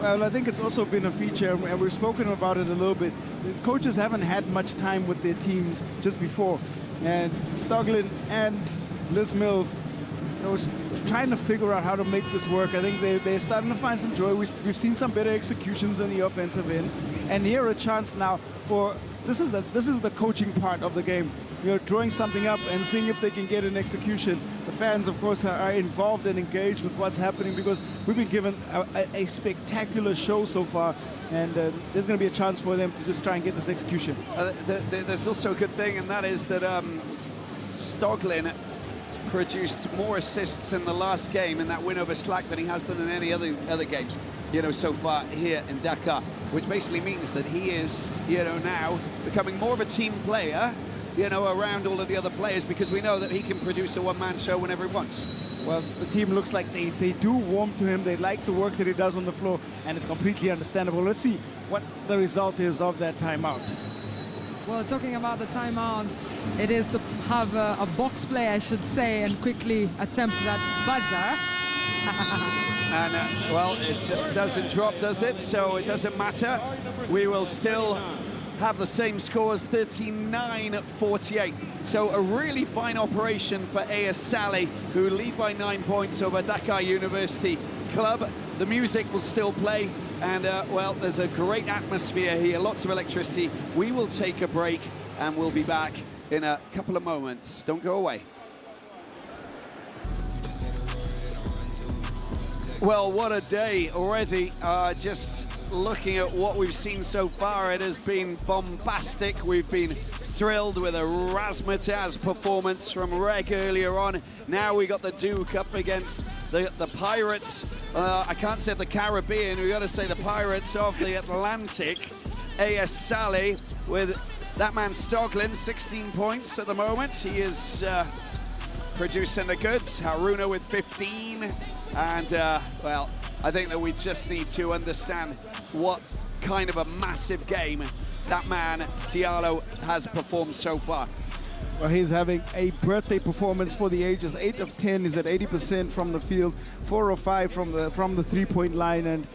Well, I think it's also been a feature, and we've spoken about it a little bit. The coaches haven't had much time with their teams just before. And Stoglin and Liz Mills, you know, trying to figure out how to make this work. I think they're starting to find some joy. We've seen some better executions in the offensive end, and here a chance now for this is the coaching part of the game. You know, drawing something up and seeing if they can get an execution. The fans, of course, are involved and engaged with what's happening because we've been given a spectacular show so far, and there's going to be a chance for them to just try and get this execution. There's also a good thing, and that is that Stoglin produced more assists in the last game in that win over Slack than he has done in any other games, you know, so far here in Dakar, which basically means that he is, you know, now becoming more of a team player, you know, around all of the other players, because we know that he can produce a one-man show whenever he wants. Well, the team looks like they do warm to him. They like the work that he does on the floor, and it's completely understandable. Let's see what the result is of that timeout. Well, talking about the timeout, it is to have a box play, I should say, and quickly attempt that buzzer. And, well, it just doesn't drop, does it? So it doesn't matter. We will still have the same scores, 39-48. So a really fine operation for AS Salé, who lead by 9 points over Dakar University Club. The music will still play, and well, there's a great atmosphere here, lots of electricity. We will take a break, and we'll be back in a couple of moments. Don't go away. Well, what a day already. Just looking at what we've seen so far, it has been bombastic. We've been thrilled with a razzmatazz performance from Reg earlier on. Now we got the Duke up against the Pirates. I can't say the Caribbean, we've got to say the Pirates of the Atlantic. AS Salé with that man Stoglin, 16 points at the moment. He is producing the goods. Haruna with 15. And, well, I think that we just need to understand what kind of a massive game that man, Diallo, has performed so far. Well, he's having a birthday performance for the ages. 8 of 10 is at 80% from the field, 4 of 5 from the three-point line. And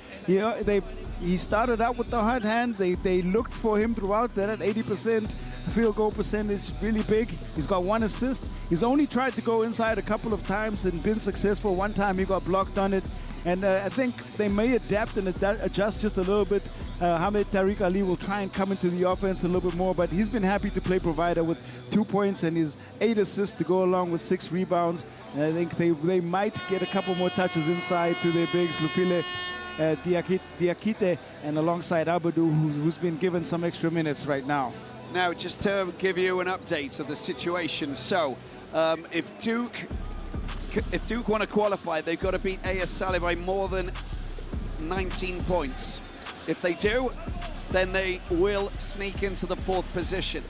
he started out with the hot hand. They looked for him throughout that at 80%. Field goal percentage really big. He's got 1 assist. He's only tried to go inside a couple of times and been successful. One time he got blocked on it. And I think they may adapt and adjust just a little bit. Hamed Tariq Ali will try and come into the offense a little bit more, but he's been happy to play provider with 2 points and his 8 assists to go along with 6 rebounds. And I think they might get a couple more touches inside to their bigs, Lufile Diakite, and alongside Abadou, who's been given some extra minutes right now. Now, just to give you an update of the situation. So, if Duke want to qualify, they've got to beat AS Salé by more than 19 points. If they do, then they will sneak into the 4th position.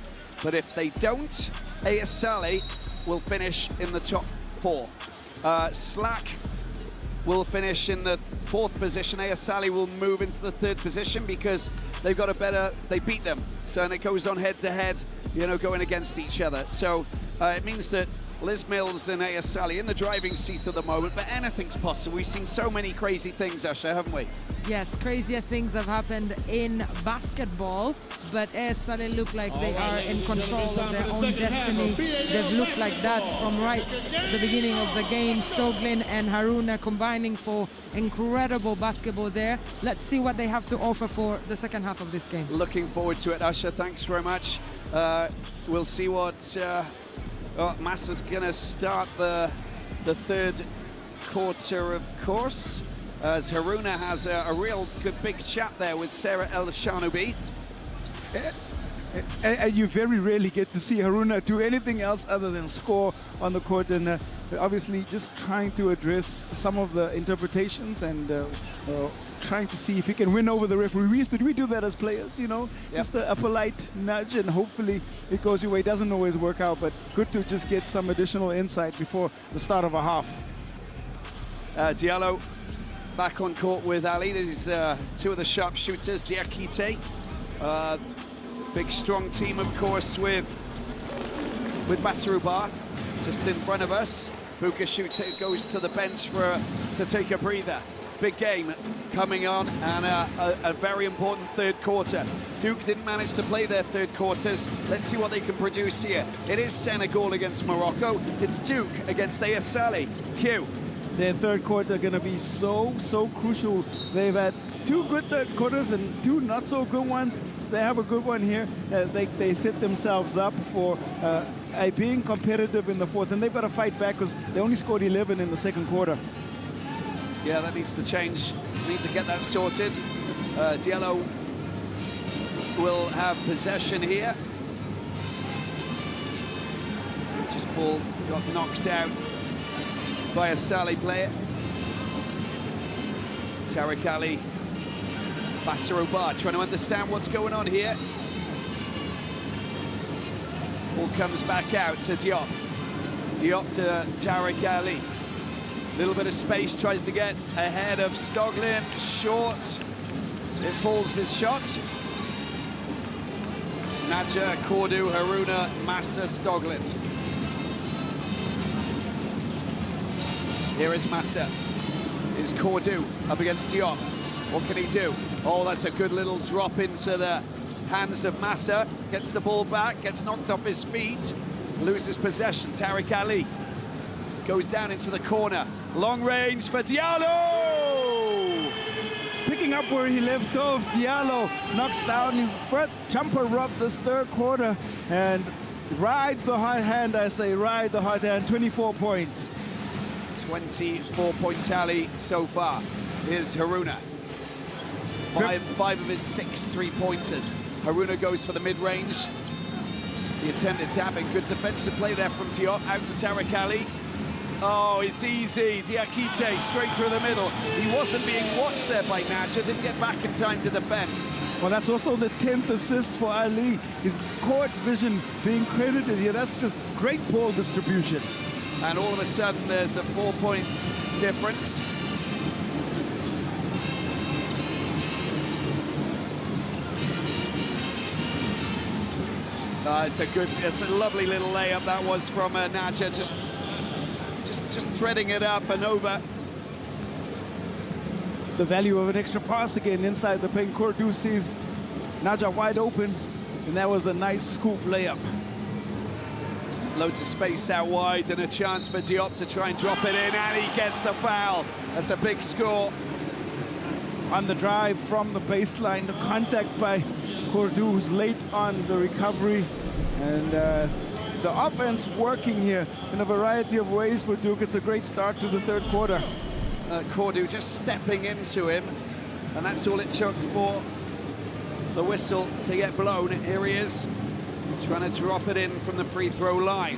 But if they don't, AS Salé will finish in the top 4. Slack will finish in the 4th position. AS Salé will move into the 3rd position because they've got they beat them. So, and it goes on head-to-head, going against each other. So it means that Liz Mills and AS Salé in the driving seat at the moment, but anything's possible. We've seen so many crazy things, Usher, haven't we? Yes, crazier things have happened in basketball, but AS Salé look like they are in control of their own destiny. They've looked like that from right at the beginning of the game. Stoglin and Haruna combining for incredible basketball there. Let's see what they have to offer for the second half of this game. Looking forward to it, Usher. Thanks very much. We'll see what... Massa's going to start the 3rd quarter, of course, as Haruna has a real good big chat there with Sarah El-Shanoubi. And you very rarely get to see Haruna do anything else other than score on the court, and obviously just trying to address some of the interpretations and trying to see if he can win over the referee. We do that as players, Yep. Just a polite nudge, and hopefully it goes your way. It doesn't always work out, but good to just get some additional insight before the start of a half. Diallo back on court with Ali. These 2 of the sharpshooters, Diakite. Big strong team, of course, with Bassarouba just in front of us. Bukashute goes to the bench to take a breather. Big game coming on, and a very important 3rd quarter. Duke didn't manage to play their 3rd quarters. Let's see what they can produce here. It is Senegal against Morocco. It's Duke against AS Salé. Q. Their 3rd quarter going to be so crucial. They've had 2 good 3rd quarters and 2 not so good ones. They have a good one here. They set themselves up for being competitive in the 4th, and they've got to fight back because they only scored 11 in the 2nd quarter. Yeah, that needs to change. Need to get that sorted. Diallo will have possession here. Just ball got knocked out by a Salé player. Tariq Ali, Bassarouba trying to understand what's going on here. Ball comes back out to Diop. Diop to Tariq Ali. Little bit of space, tries to get ahead of Stoglin. Short. It falls his shot. Nadja, Kordu, Haruna, Massa, Stoglin. Here is Massa. Is Kordu up against Diop. What can he do? Oh, that's a good little drop into the hands of Massa. Gets the ball back, gets knocked off his feet, loses possession. Tariq Ali goes down into the corner. Long range for Diallo! Picking up where he left off, Diallo knocks down his first jumper rub this 3rd quarter, and ride the hot hand, I say, ride the hot hand, 24 points. 24-point tally so far. Here's Haruna. Five of his 6 3-pointers. Haruna goes for the mid-range. The attempted tapping, good defensive play there from Diop, out to Tariq Ahly. Oh, it's easy, Diakite straight through the middle. He wasn't being watched there by Naja, didn't get back in time to defend. Well, that's also the 10th assist for Ahly. His court vision being credited here. That's just great ball distribution. And all of a sudden, there's a 4-point difference. It's a lovely little layup that was from Naja, just threading it up and over. The value of an extra pass again inside the paint. Cordu sees Naja wide open, and that was a nice scoop layup. Loads of space out wide and a chance for Diop to try and drop it in, and he gets the foul. That's a big score. On the drive from the baseline, the contact by Cordu, who's late on the recovery, and the offense working here in a variety of ways for Duke. It's a great start to the third quarter. Cordu just stepping into him, and that's all it took for the whistle to get blown. Here he is, trying to drop it in from the free throw line.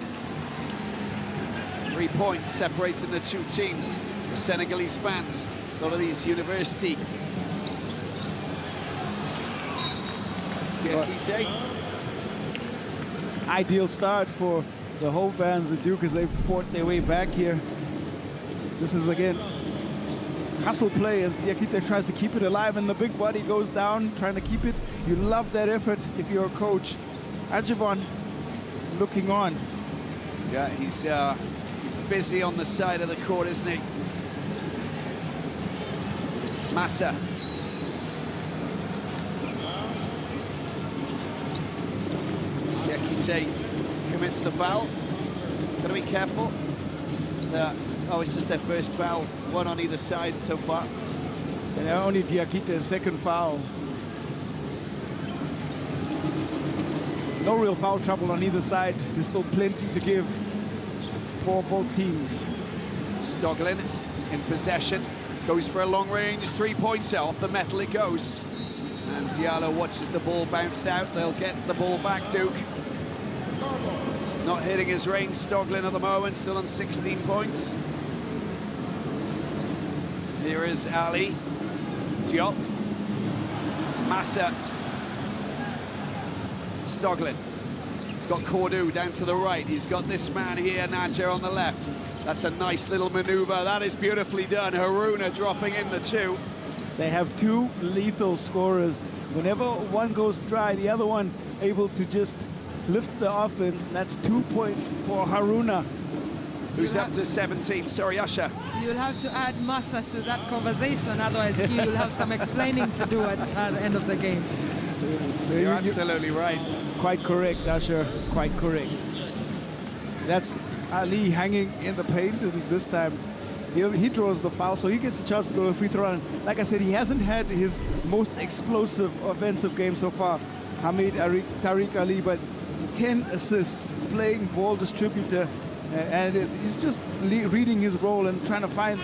3 points separating the two teams. The Senegalese fans, a lot of these university. Diakite. Ideal start for the whole fans of Duke as they fought their way back here. This is, again, hustle play as Diakite tries to keep it alive, and the big body goes down, trying to keep it. You love that effort if you're a coach. Ajivon looking on. Yeah, he's busy on the side of the court, isn't he? Massa. Diakite commits the foul. Got to be careful. Oh, it's just their first foul. One on either side so far. And only Diakite's second foul. No real foul trouble on either side. There's still plenty to give for both teams. Stoglin in possession. Goes for a long-range three-pointer. Off the metal it goes. And Diallo watches the ball bounce out. They'll get the ball back, Duke. Not hitting his range, Stoglin at the moment, still on 16 points. Here is Ahly. Diop. Massa. Stoglin. He's got Cordu down to the right. He's got this man here, Naja, on the left. That's a nice little maneuver. That is beautifully done. Haruna dropping in the two. They have two lethal scorers. Whenever one goes dry, the other one able to just lift the offense. And that's 2 points for Haruna. Who's up to 17? Sorry, Usher. You'll have to add Massa to that conversation, otherwise you'll have some explaining to do at the end of the game. You're absolutely right. Quite correct, Usher. Quite correct. That's Ahly hanging in the paint, and this time he draws the foul, so he gets a chance to go to the free throw line. Like I said, he hasn't had his most explosive offensive game so far, Tariq Ahly, but 10 assists, playing ball distributor, and he's just reading his role and trying to find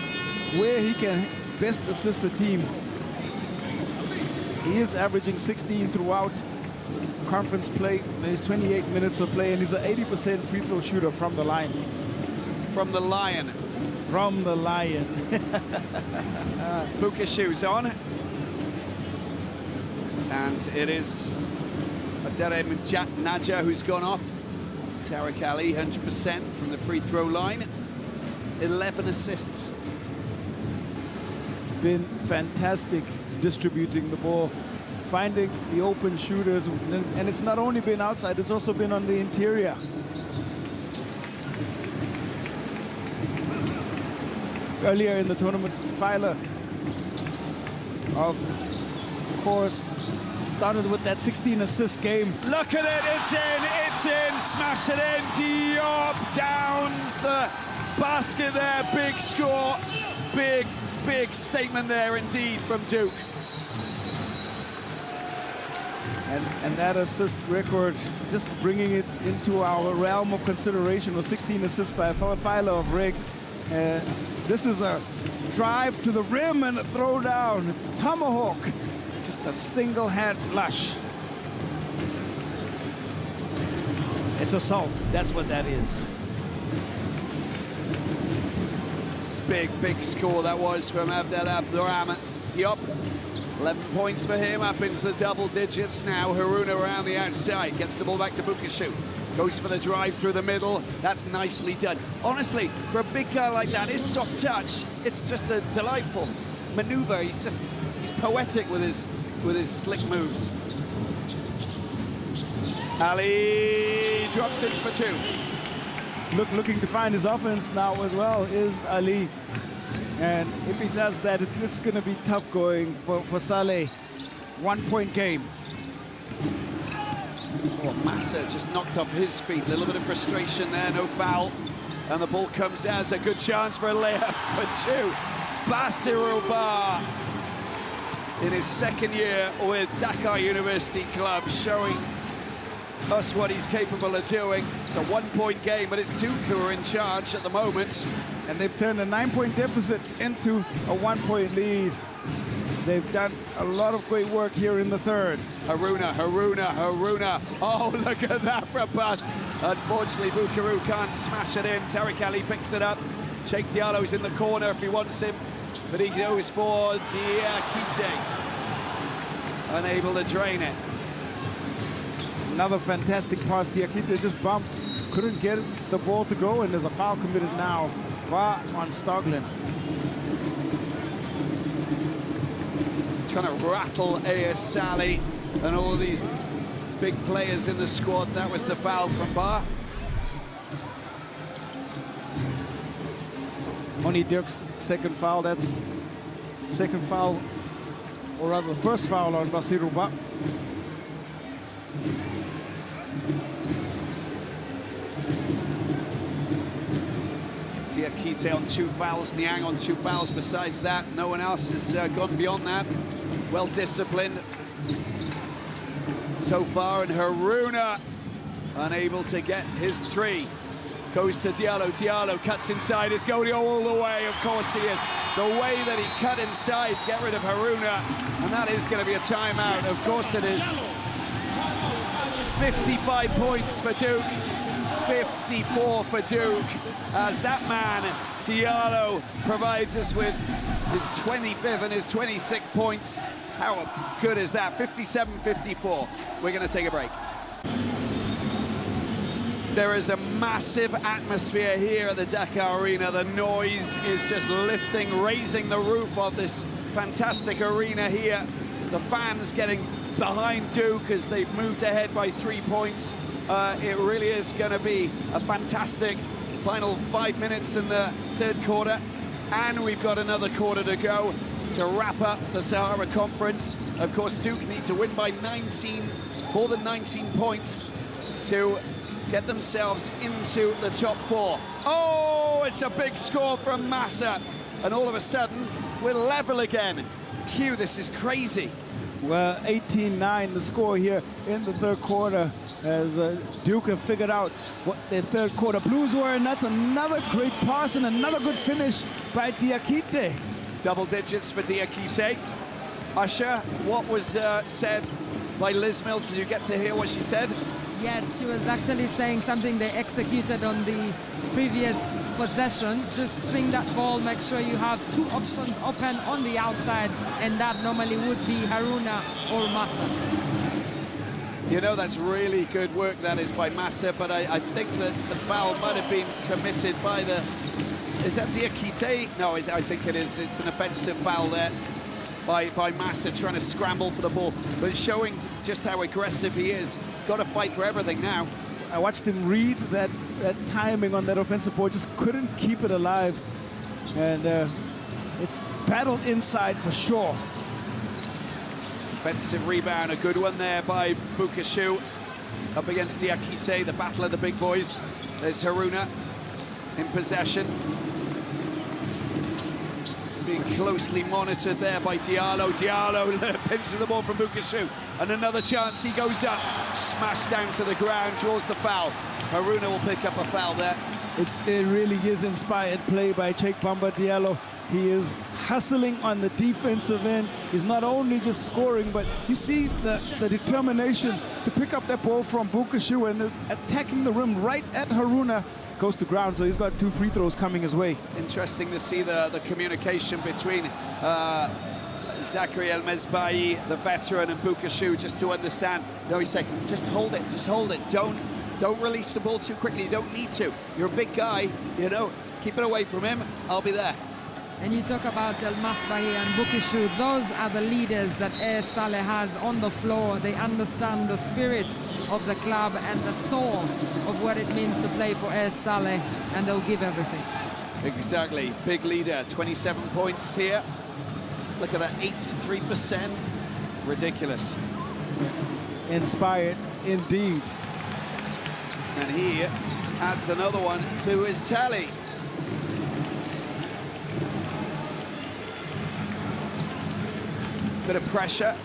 where he can best assist the team. He is averaging 16 throughout conference play. There's 28 minutes of play, and he's an 80% free throw shooter from the line. From the Lion. From the Lion. Puka shoes on. And it is Adere Naja who's gone off. It's Tariq Ahly, 100% from the free throw line. 11 assists. Been fantastic distributing the ball, finding the open shooters, and it's not only been outside, it's also been on the interior. Earlier in the tournament, Filer, of course, started with that 16-assist game. Look at it, it's in, smash it in, Diop downs the basket there, big score, big statement there indeed from Duke. And that assist record, just bringing it into our realm of consideration, was 16 assists by Filer of Reg. This is a drive to the rim and a throw down. Tomahawk just a single hand flush. It's assault, that's what that is. Big score that was from Abdel Abdurrahman Diop. 11 points for him, up into the double digits now. Haruna around the outside, gets the ball back to Bukashu. Goes for the drive through the middle. That's nicely done. Honestly, for a big guy like that, his soft touch, it's just a delightful maneuver. He's poetic with his slick moves. Ahly drops in for two. Looking to find his offense now as well is Ahly. And if he does that, it's going to be tough going for Salé. 1 point game. Oh, Massa just knocked off his feet. A little bit of frustration there, no foul. And the ball comes out. It's a good chance for a layup for two. Bassirou Ba in his second year with Dakar University Club, showing us what he's capable of doing. It's a 1 point game, but it's DUC who are in charge at the moment. And they've turned a 9 point deficit into a 1 point lead. They've done a lot of great work here in the third. Haruna. Oh, look at that for a pass. Unfortunately, Bukaroo can't smash it in. Tariq Ali picks it up. Cheikh Diallo's in the corner if he wants him, but he goes for Diakite. Unable to drain it. Another fantastic pass. Diakite just bumped. Couldn't get the ball to go, and there's a foul committed now. Ba on Stoglin. Trying to rattle AS Salé and all of these big players in the squad. That was the foul from Ba. Only Dirk's second foul. That's second foul, or rather the first foul on Bassirou Ba. Diakite on 2 fouls, Niang on 2 fouls. Besides that, no one else has gone beyond that. Well disciplined so far, and Haruna unable to get his 3. Goes to Diallo. Diallo cuts inside. Is going all the way. Of course he is. The way that he cut inside to get rid of Haruna, and that is going to be a timeout. Of course it is. 55 points for DUC. 54 for DUC, as that man, Diallo, provides us with his 25th and his 26th points. How good is that? 57-54. We're going to take a break. There is a massive atmosphere here at the Dakar Arena. The noise is just lifting, raising the roof of this fantastic arena here. The fans getting behind DUC as they've moved ahead by 3 points. It really is going to be a fantastic final 5 minutes in the third quarter, and we've got another quarter to go to wrap up the Sahara Conference. Of course, DUC need to win by more than 19 points to get themselves into the top 4. Oh, it's a big score from Massa, and all of a sudden we're level again. Q, this is crazy. Well, 18-9 the score here in the third quarter, as DUC have figured out what their third quarter blues were, and that's another great pass and another good finish by Diakite. Double digits for Diakite. Usher, what was said by Liz Mills? Did you get to hear what she said? Yes, she was actually saying something they executed on the previous possession. Just swing that ball, make sure you have 2 options open on the outside, and that normally would be Haruna or Massa. You know, that's really good work, that is, by Massa, but I think that the foul might have been committed by the... Is that Diakite? No, I think it is. It's an offensive foul there by Massa, trying to scramble for the ball, but showing just how aggressive he is. Got to fight for everything now. I watched him read that timing on that offensive ball, just couldn't keep it alive. And it's battled inside for sure. Defensive rebound, a good one there by Bukashu. Up against Diakite, the battle of the big boys. There's Haruna in possession. Being closely monitored there by Diallo. Diallo pinches the ball from Bukashu. And another chance, he goes up. Smashed down to the ground, draws the foul. Haruna will pick up a foul there. It really is inspired play by Cheikh Bamba Diallo. He is hustling on the defensive end. He's not only just scoring, but you see the determination to pick up that ball from Bukashu and attacking the rim right at Haruna. Goes to ground, so he's got 2 free throws coming his way. Interesting to see the communication between Zachary El-Mesbahi, the veteran, and Bukashu, just to understand. No, he's saying, just hold it. Don't release the ball too quickly. You don't need to. You're a big guy, you know. Keep it away from him. I'll be there. And you talk about El-Mesbahi and Bukashu. Those are the leaders that AS Salé has on the floor. They understand the spirit of the club and the soul of what it means to play for AS Salé, and they'll give everything. Exactly. Big leader. 27 points here. Look at that, 83%. Ridiculous. Inspired, indeed. And he adds another one to his tally. Bit of pressure.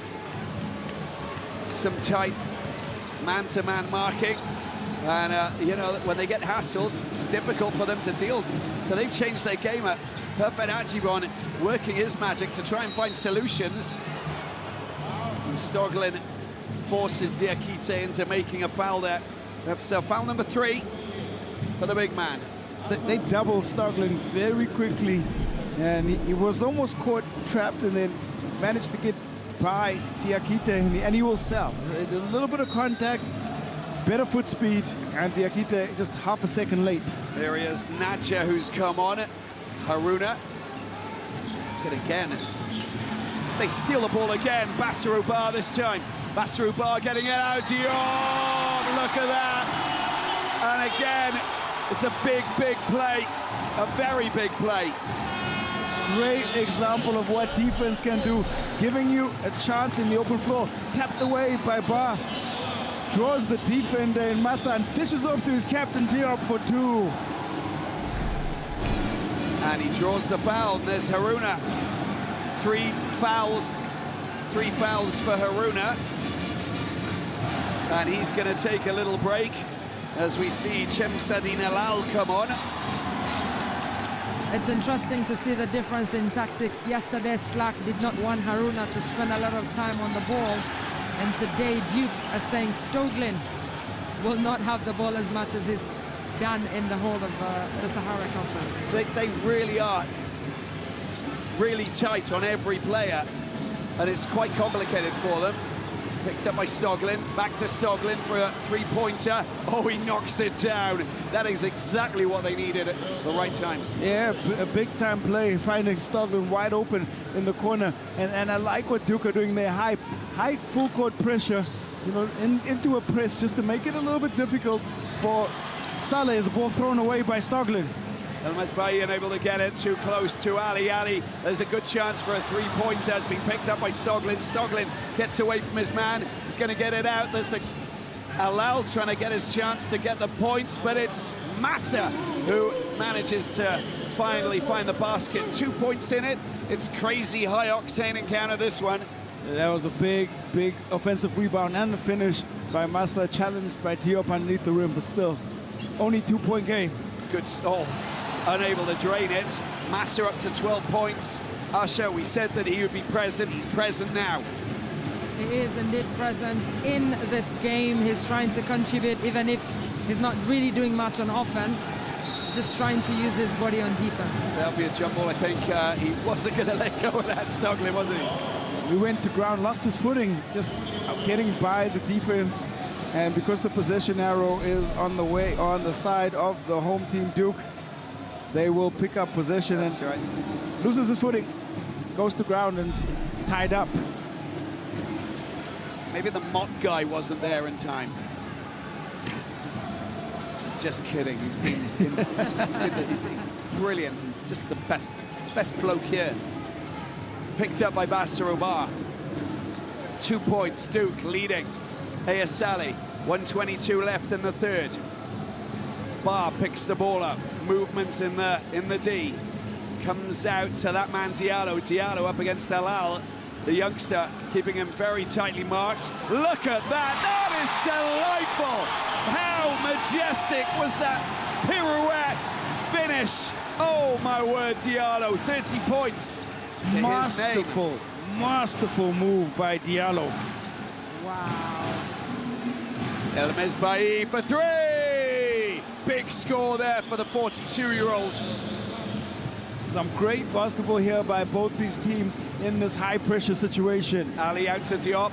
Some tight man-to-man marking. And, you know, when they get hassled, it's difficult for them to deal. So they've changed their game up. Perfect Ajibon working his magic to try and find solutions. And Stoglin forces Diakite into making a foul there. That's foul number 3 for the big man. They doubled Stoglin very quickly, and he was almost caught trapped and then managed to get by Diakite, and he will sell. A little bit of contact, better foot speed, and Diakite just half a second late. There he is, Nadja, who's come on. Haruna. Good again. They steal the ball again. Bassirou Ba this time. Bassirou Ba getting it out. Dion, look at that. And again, it's a big, big play. A very big play. Great example of what defense can do. Giving you a chance in the open floor. Tapped away by Ba. Draws the defender in Massa and dishes off to his captain Diop for 2. And he draws the foul. There's Haruna. 3 fouls. 3 fouls for Haruna. And he's going to take a little break as we see Chemsadine Elal come on. It's interesting to see the difference in tactics. Yesterday, Slack did not want Haruna to spend a lot of time on the ball. And today, Duke is saying Stoglin will not have the ball as much as he's done in the whole of the Sahara Conference. They really are really tight on every player, and it's quite complicated for them. Picked up by Stoglin, back to Stoglin for a 3-pointer. Oh, he knocks it down. That is exactly what they needed at the right time. Yeah, a big-time play, finding Stoglin wide open in the corner. And I like what Duke are doing there, high full-court pressure, you know, into a press just to make it a little bit difficult for Salé as the ball thrown away by Stoglin. El-Mesbahi unable to get it, too close to Ahly. Ahly, there's a good chance for a 3-pointer. Has been picked up by Stoglin. Stoglin gets away from his man. He's going to get it out. There's Alal trying to get his chance to get the points, but it's Massa who manages to finally find the basket. 2 points in it. It's crazy high-octane encounter, this one. That was a big offensive rebound and the finish by Massa, challenged by Diop underneath the rim, but still, only 2-point game. Good, unable to drain it. Massa up to 12 points. Usher, we said that he would be present. He's present now. He is indeed present in this game. He's trying to contribute, even if he's not really doing much on offense. Just trying to use his body on defense. That'll be a jump ball. I think he wasn't going to let go of that, Stoglin, was he? We went to ground, lost his footing, just getting by the defense. And because the possession arrow is on the way, on the side of the home team, Duke, they will pick up possession. That's right. Loses his footing, goes to ground and tied up. Maybe the Mott guy wasn't there in time. Just kidding. He's brilliant. He's just the best bloke here. Picked up by Bassirou Ba. 2 points, Duke leading. AS Salé, 1:22 left in the third. Ba picks the ball up. Movements in the D. Comes out to that man Diallo. Diallo up against Alal, the youngster, keeping him very tightly marked. Look at that. That is delightful. How majestic was that pirouette finish Oh, my word, Diallo, 30 points to his name. Masterful move by Diallo. Wow. El Mesbahi for 3! Big score there for the 42-year-old. Some great basketball here by both these teams in this high-pressure situation. Ahly out to Diop.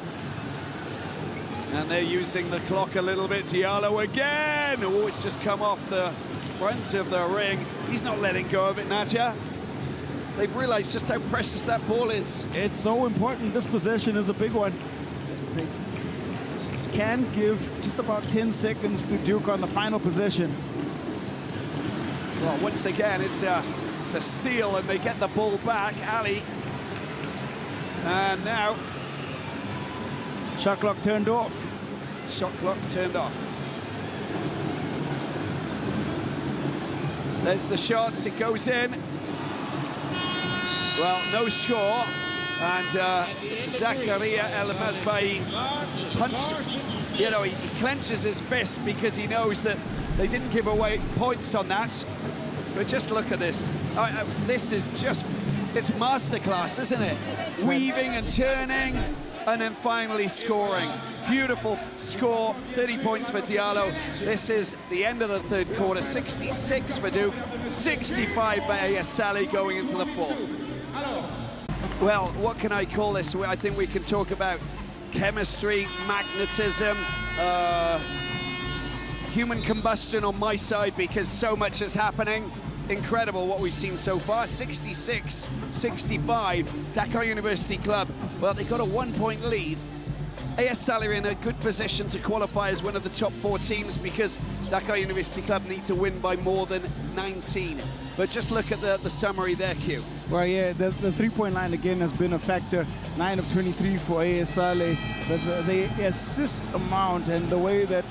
And they're using the clock a little bit. Diallo again! Oh, it's just come off the front of the ring. He's not letting go of it, Nadja. They've realized just how precious that ball is. It's so important. This possession is a big one. They can give just about 10 seconds to Duke on the final possession. Well, once again, it's a steal, and they get the ball back. Ahly. And now... Shot clock turned off. Shot clock turned off. There's the shots, it goes in. Well, no score, and Zakaria El Mesbahi punches, you know, he clenches his fist because he knows that they didn't give away points on that. But just look at this. This is just, it's masterclass, isn't it? Weaving and turning, and then finally scoring. Beautiful score, 30 points for Diallo. This is the end of the third quarter, 66 for Duke, 65 for AS Salé going into the fourth. Well, what can I call this? I think we can talk about chemistry, magnetism, human combustion on my side, because so much is happening. Incredible what we've seen so far. 66-65, Dakar University Club. Well, they got a 1-point lead. AS Salé are in a good position to qualify as one of the top 4 teams because Dakar University Club need to win by more than 19. But just look at the summary there, Q. Well, yeah, the three-point line again has been a factor. 9 of 23 for AS Salé. But the assist amount and the way that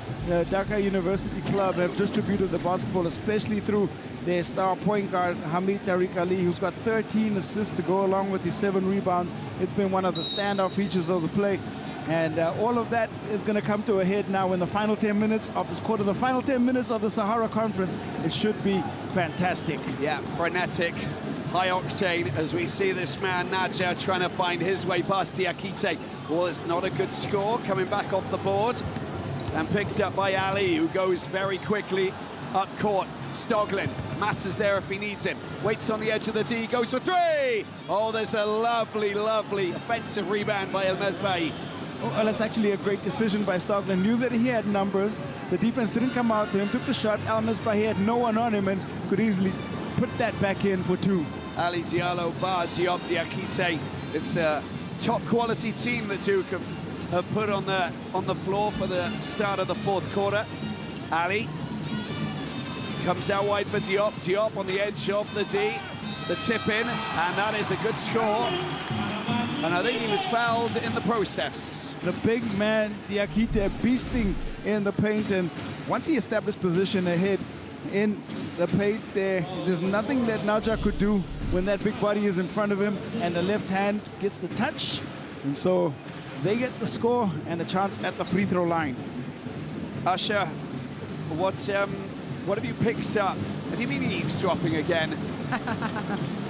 Dakar University Club have distributed the basketball, especially through their star point guard, Hamid Tariq Ali, who's got 13 assists to go along with his 7 rebounds. It's been one of the standout features of the play. And all of that is going to come to a head now in the final 10 minutes of this quarter, the final 10 minutes of the Sahara Conference. It should be fantastic. Yeah, frenetic, high octane, as we see this man, Nadja, trying to find his way past Diakite. Well, it's not a good score, coming back off the board. And picked up by Ahly, who goes very quickly up court. Stoglin, Massa's there if he needs him. Waits on the edge of the D, goes for 3! Oh, there's a lovely, lovely offensive rebound by El Mesbahi. Well, that's actually a great decision by Stoglin. Knew that he had numbers. The defense didn't come out to him, took the shot. El Mesbahi had no one on him and could easily put that back in for 2. Ahly, Diallo, Bar, Diop, Diakite. It's a top quality team that Duke have put on the floor for the start of the fourth quarter. Ahly comes out wide for Diop. Diop on the edge of the D. The tip in, and that is a good score. And I think he was fouled in the process. The big man, Diakite, beasting in the paint, and once he established position ahead in the paint there's nothing that Nadja could do when that big body is in front of him, and the left hand gets the touch, and so they get the score and a chance at the free throw line. Usher, what have you picked up? Have you been eavesdropping again?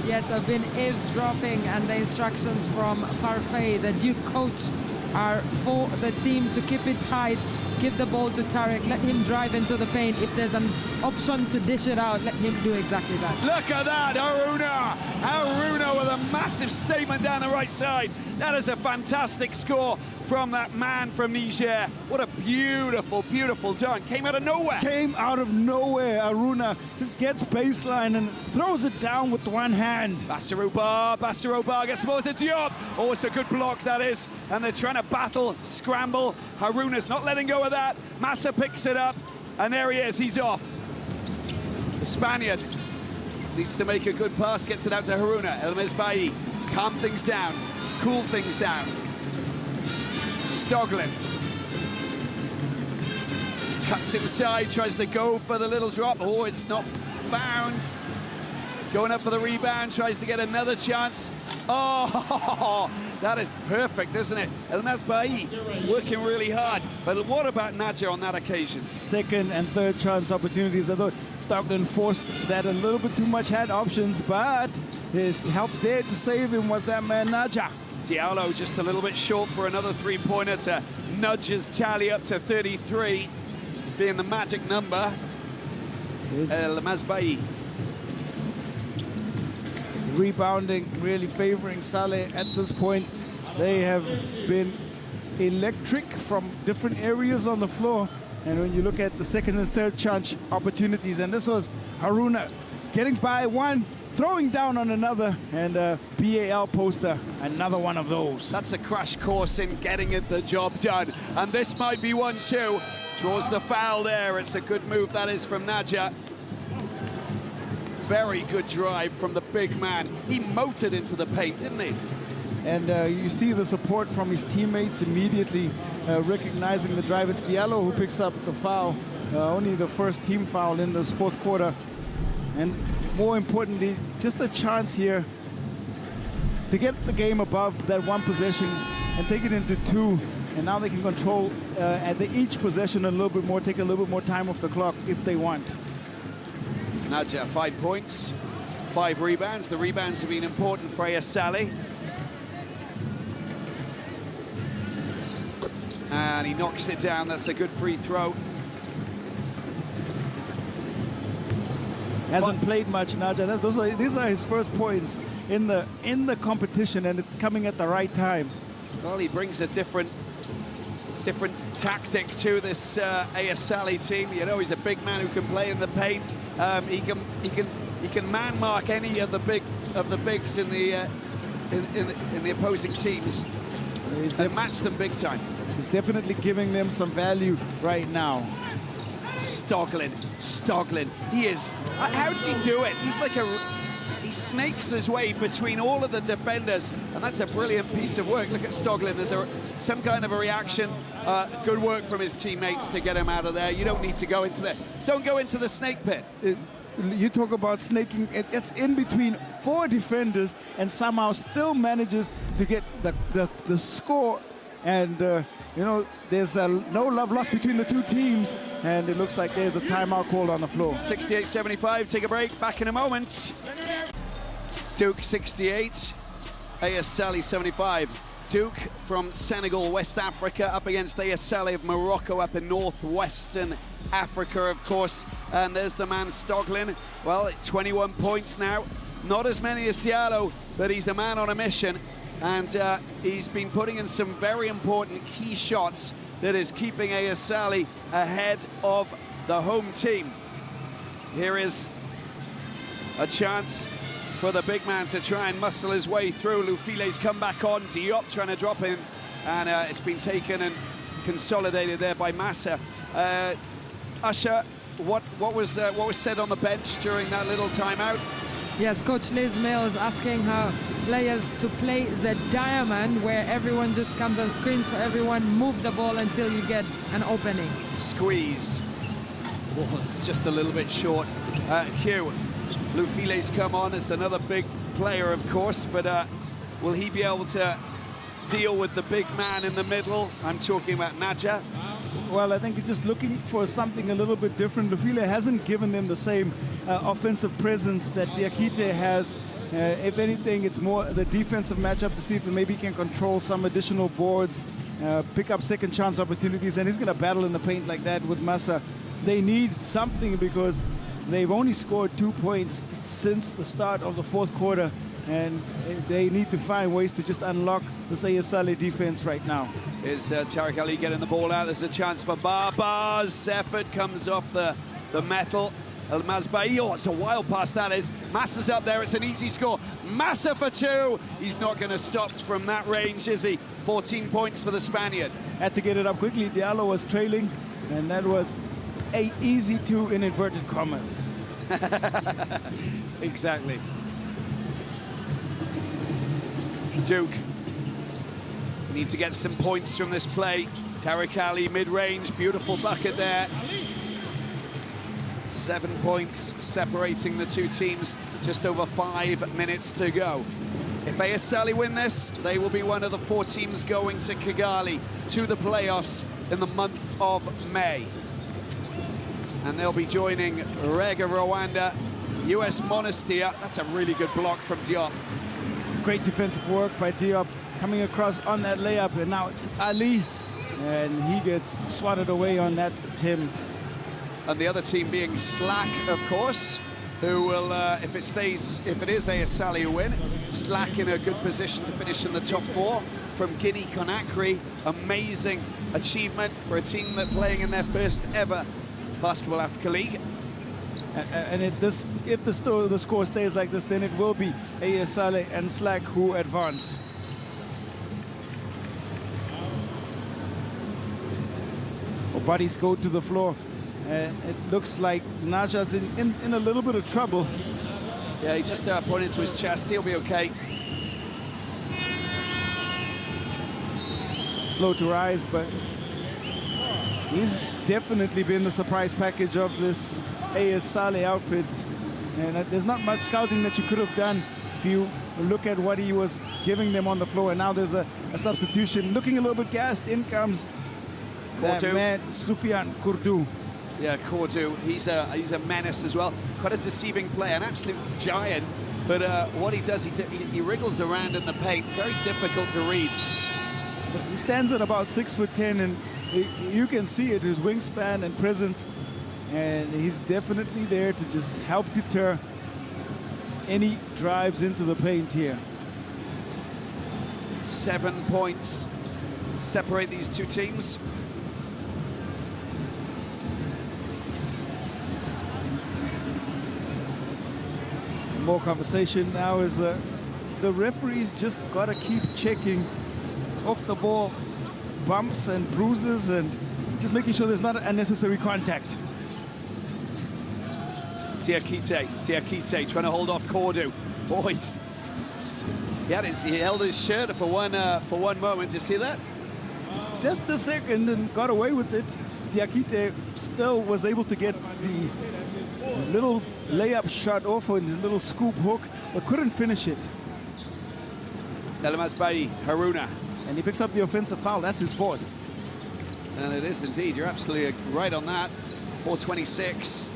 Yes, I've been eavesdropping, and the instructions from Parfait, the Duke coach, are for the team to keep it tight, give the ball to Tarek, let him drive into the paint. If there's an option to dish it out, let him do exactly that. Look at that, Haruna! Haruna with a massive statement down the right side. That is a fantastic score from that man from Niger. What a beautiful, beautiful dunk. Came out of nowhere. Came out of nowhere. Haruna just gets baseline and throws it down with one hand. Bassirou Bar gets the ball to Diop. Oh, it's a good block, that is. And they're trying to battle, scramble. Haruna's not letting go of that. Massa picks it up, and there he is, he's off. The Spaniard needs to make a good pass, gets it out to Haruna. El Mesbahi, calm things down, cool things down. Stoglin cuts inside, tries to go for the little drop. Oh, it's not found. going up for the rebound, tries to get another chance. Oh, that is perfect, isn't it? El Masbai working really hard. But what about Nadja on that occasion? Second and third chance opportunities. I thought Stockton forced that a little bit too much, had options, but his help there to save him was that man Nadja. Diallo just a little bit short for another three-pointer to nudge his tally up to 33, being the magic number. El Masbai. Rebounding really favoring Salé at this point. They have been electric from different areas on the floor. And when you look at the second and third chance opportunities, and this was Haruna getting by one, throwing down on another, and BAL poster, another one of those. That's a crash course in getting the job done. And this might be one too. Draws the foul there. It's a good move, that is, from Nadja. Very good drive from the big man. He motored into the paint, didn't he? And you see the support from his teammates immediately recognizing the drive. It's Diallo who picks up the foul, only the first team foul in this fourth quarter. And more importantly, just a chance here to get the game above that one possession and take it into two. And now they can control at each possession a little bit more, take a little bit more time off the clock if they want. Nadja, 5 points, 5 rebounds. The rebounds have been important for AS Salé. And he knocks it down. That's a good free throw. Hasn't played much, Nadja. These are his first points in the competition, and it's coming at the right time. Well, he brings a different tactic to this AS Salé team. You know, he's a big man who can play in the paint. He can man mark any of the bigs in the opposing teams and match them big time. He's definitely giving them some value right now. Stoglin. He is. How does he do it? He's like he snakes his way between all of the defenders, and that's a brilliant piece of work. Look at Stoglin. There's some kind of a reaction. Good work from his teammates to get him out of there. You don't need to go into don't go into the snake pit. You talk about snaking. It's in between 4 defenders, and somehow still manages to get the score. And you know, there's no love lost between the two teams, and it looks like there's a timeout called on the floor. 68-75, take a break, back in a moment. DUC 68, AS Salé 75. DUC from Senegal, West Africa, up against AS Salé of Morocco up in northwestern Africa, of course. And there's the man Stoglin. Well, 21 points now. Not as many as Diallo, but he's a man on a mission. And he's been putting in some very important key shots that is keeping AS Salé ahead of the home team. Here is a chance for the big man to try and muscle his way through. Lufile's come back on. Diop trying to drop in, and it's been taken and consolidated there by Massa. Usher, what was said on the bench during that little timeout? Yes, Coach Liz Mills asking her players to play the diamond, where everyone just comes and screens for everyone, move the ball until you get an opening. Squeeze. Oh, it's just a little bit short. Hugh, Lufile's come on. It's another big player, of course, but will he be able to deal with the big man in the middle? I'm talking about Nadja. Well, I think he's just looking for something a little bit different. Lufile hasn't given them the same offensive presence that Diakite has. If anything, it's more the defensive matchup to see if maybe he can control some additional boards, pick up second chance opportunities, and he's going to battle in the paint like that with Massa. They need something because they've only scored 2 points since the start of the fourth quarter, and they need to find ways to just unlock this AS Salé defense right now. Is Tariq Ali getting the ball out? There's a chance for Barbar's effort comes off the metal. El Masbai, oh, it's a wild pass that is. Massa's up there, it's an easy score. Massa for 2. He's not going to stop from that range, is he? 14 points for the Spaniard. Had to get it up quickly. Diallo was trailing, and that was a easy 2 in inverted commas. Exactly. DUC need to get some points from this play. Tariq Ali mid-range, beautiful bucket there. 7 points separating the two teams, just over 5 minutes to go. If AS Salé win this, they will be one of the 4 teams going to Kigali to the playoffs in the month of May. And they'll be joining Rega Rwanda, US Monastir. That's a really good block from Diop. Great defensive work by Diop, coming across on that layup, and now it's Ahly, and he gets swatted away on that attempt. And the other team being Slack, of course, who will, if it is AS Salé who win, Slack in a good position to finish in the top 4 from Guinea-Conakry. Amazing achievement for a team that playing in their first ever Basketball Africa League. And if the score stays like this, then it will be AS Salé and Slack who advance. Bodies go to the floor. It looks like Naja's in a little bit of trouble. Yeah, he just pointed to his chest. He'll be okay. Slow to rise, but he's definitely been the surprise package of this AS Salé outfit. And there's not much scouting that you could have done if you look at what he was giving them on the floor. And now there's a substitution. Looking a little bit gassed, in comes that man, Soufiane Kourdou. Yeah, Kourdou, he's a menace as well. Quite a deceiving player, an absolute giant. But what he does, he wriggles around in the paint. Very difficult to read. He stands at about 6'10", and you can see it, his wingspan and presence. And he's definitely there to just help deter any drives into the paint here. 7 points separate these two teams. More conversation now is the referees just got to keep checking off the ball bumps and bruises and just making sure there's not unnecessary contact. Diakite trying to hold off Kourdou. Boys, he held his shirt for one moment. Did you see that? Just a second and got away with it. Diakite still was able to get the little layup shot off on his little scoop hook, but couldn't finish it. Elmasbayi, Haruna. And he picks up the offensive foul. That's his fourth. And it is indeed. You're absolutely right on that. 4:26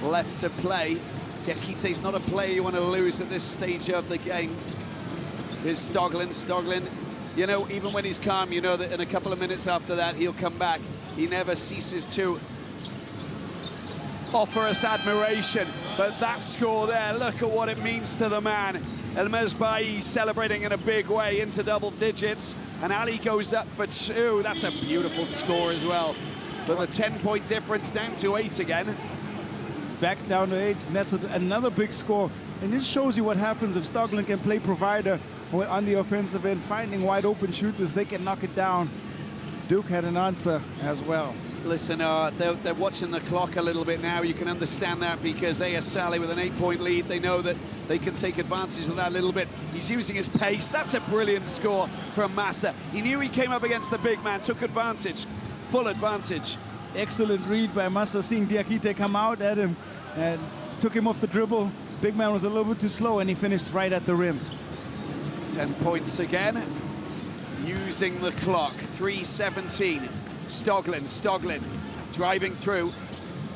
left to play. Diakite's not a player you want to lose at this stage of the game. Here's Stoglin. Stoglin, you know, even when he's calm, you know that in a couple of minutes after that, he'll come back. He never ceases to offer us admiration. But that score there, look at what it means to the man. Elmasbayi celebrating in a big way into double digits, and Ahly goes up for 2. That's a beautiful score as well. But the 10-point difference down to 8 again. Back down to 8, and that's another big score. And this shows you what happens if Stoglin can play provider on the offensive end, finding wide open shooters, they can knock it down. Duke had an answer as well. Listen, they're watching the clock a little bit now. You can understand that because AS Salé with an 8-point lead, they know that they can take advantage of that a little bit. He's using his pace. That's a brilliant score from Massa. He knew he came up against the big man, took advantage, full advantage. Excellent read by Massa, seeing Diakite come out at him and took him off the dribble. Big man was a little bit too slow, and he finished right at the rim. 10 points again, using the clock. 3:17. Stoglin driving through.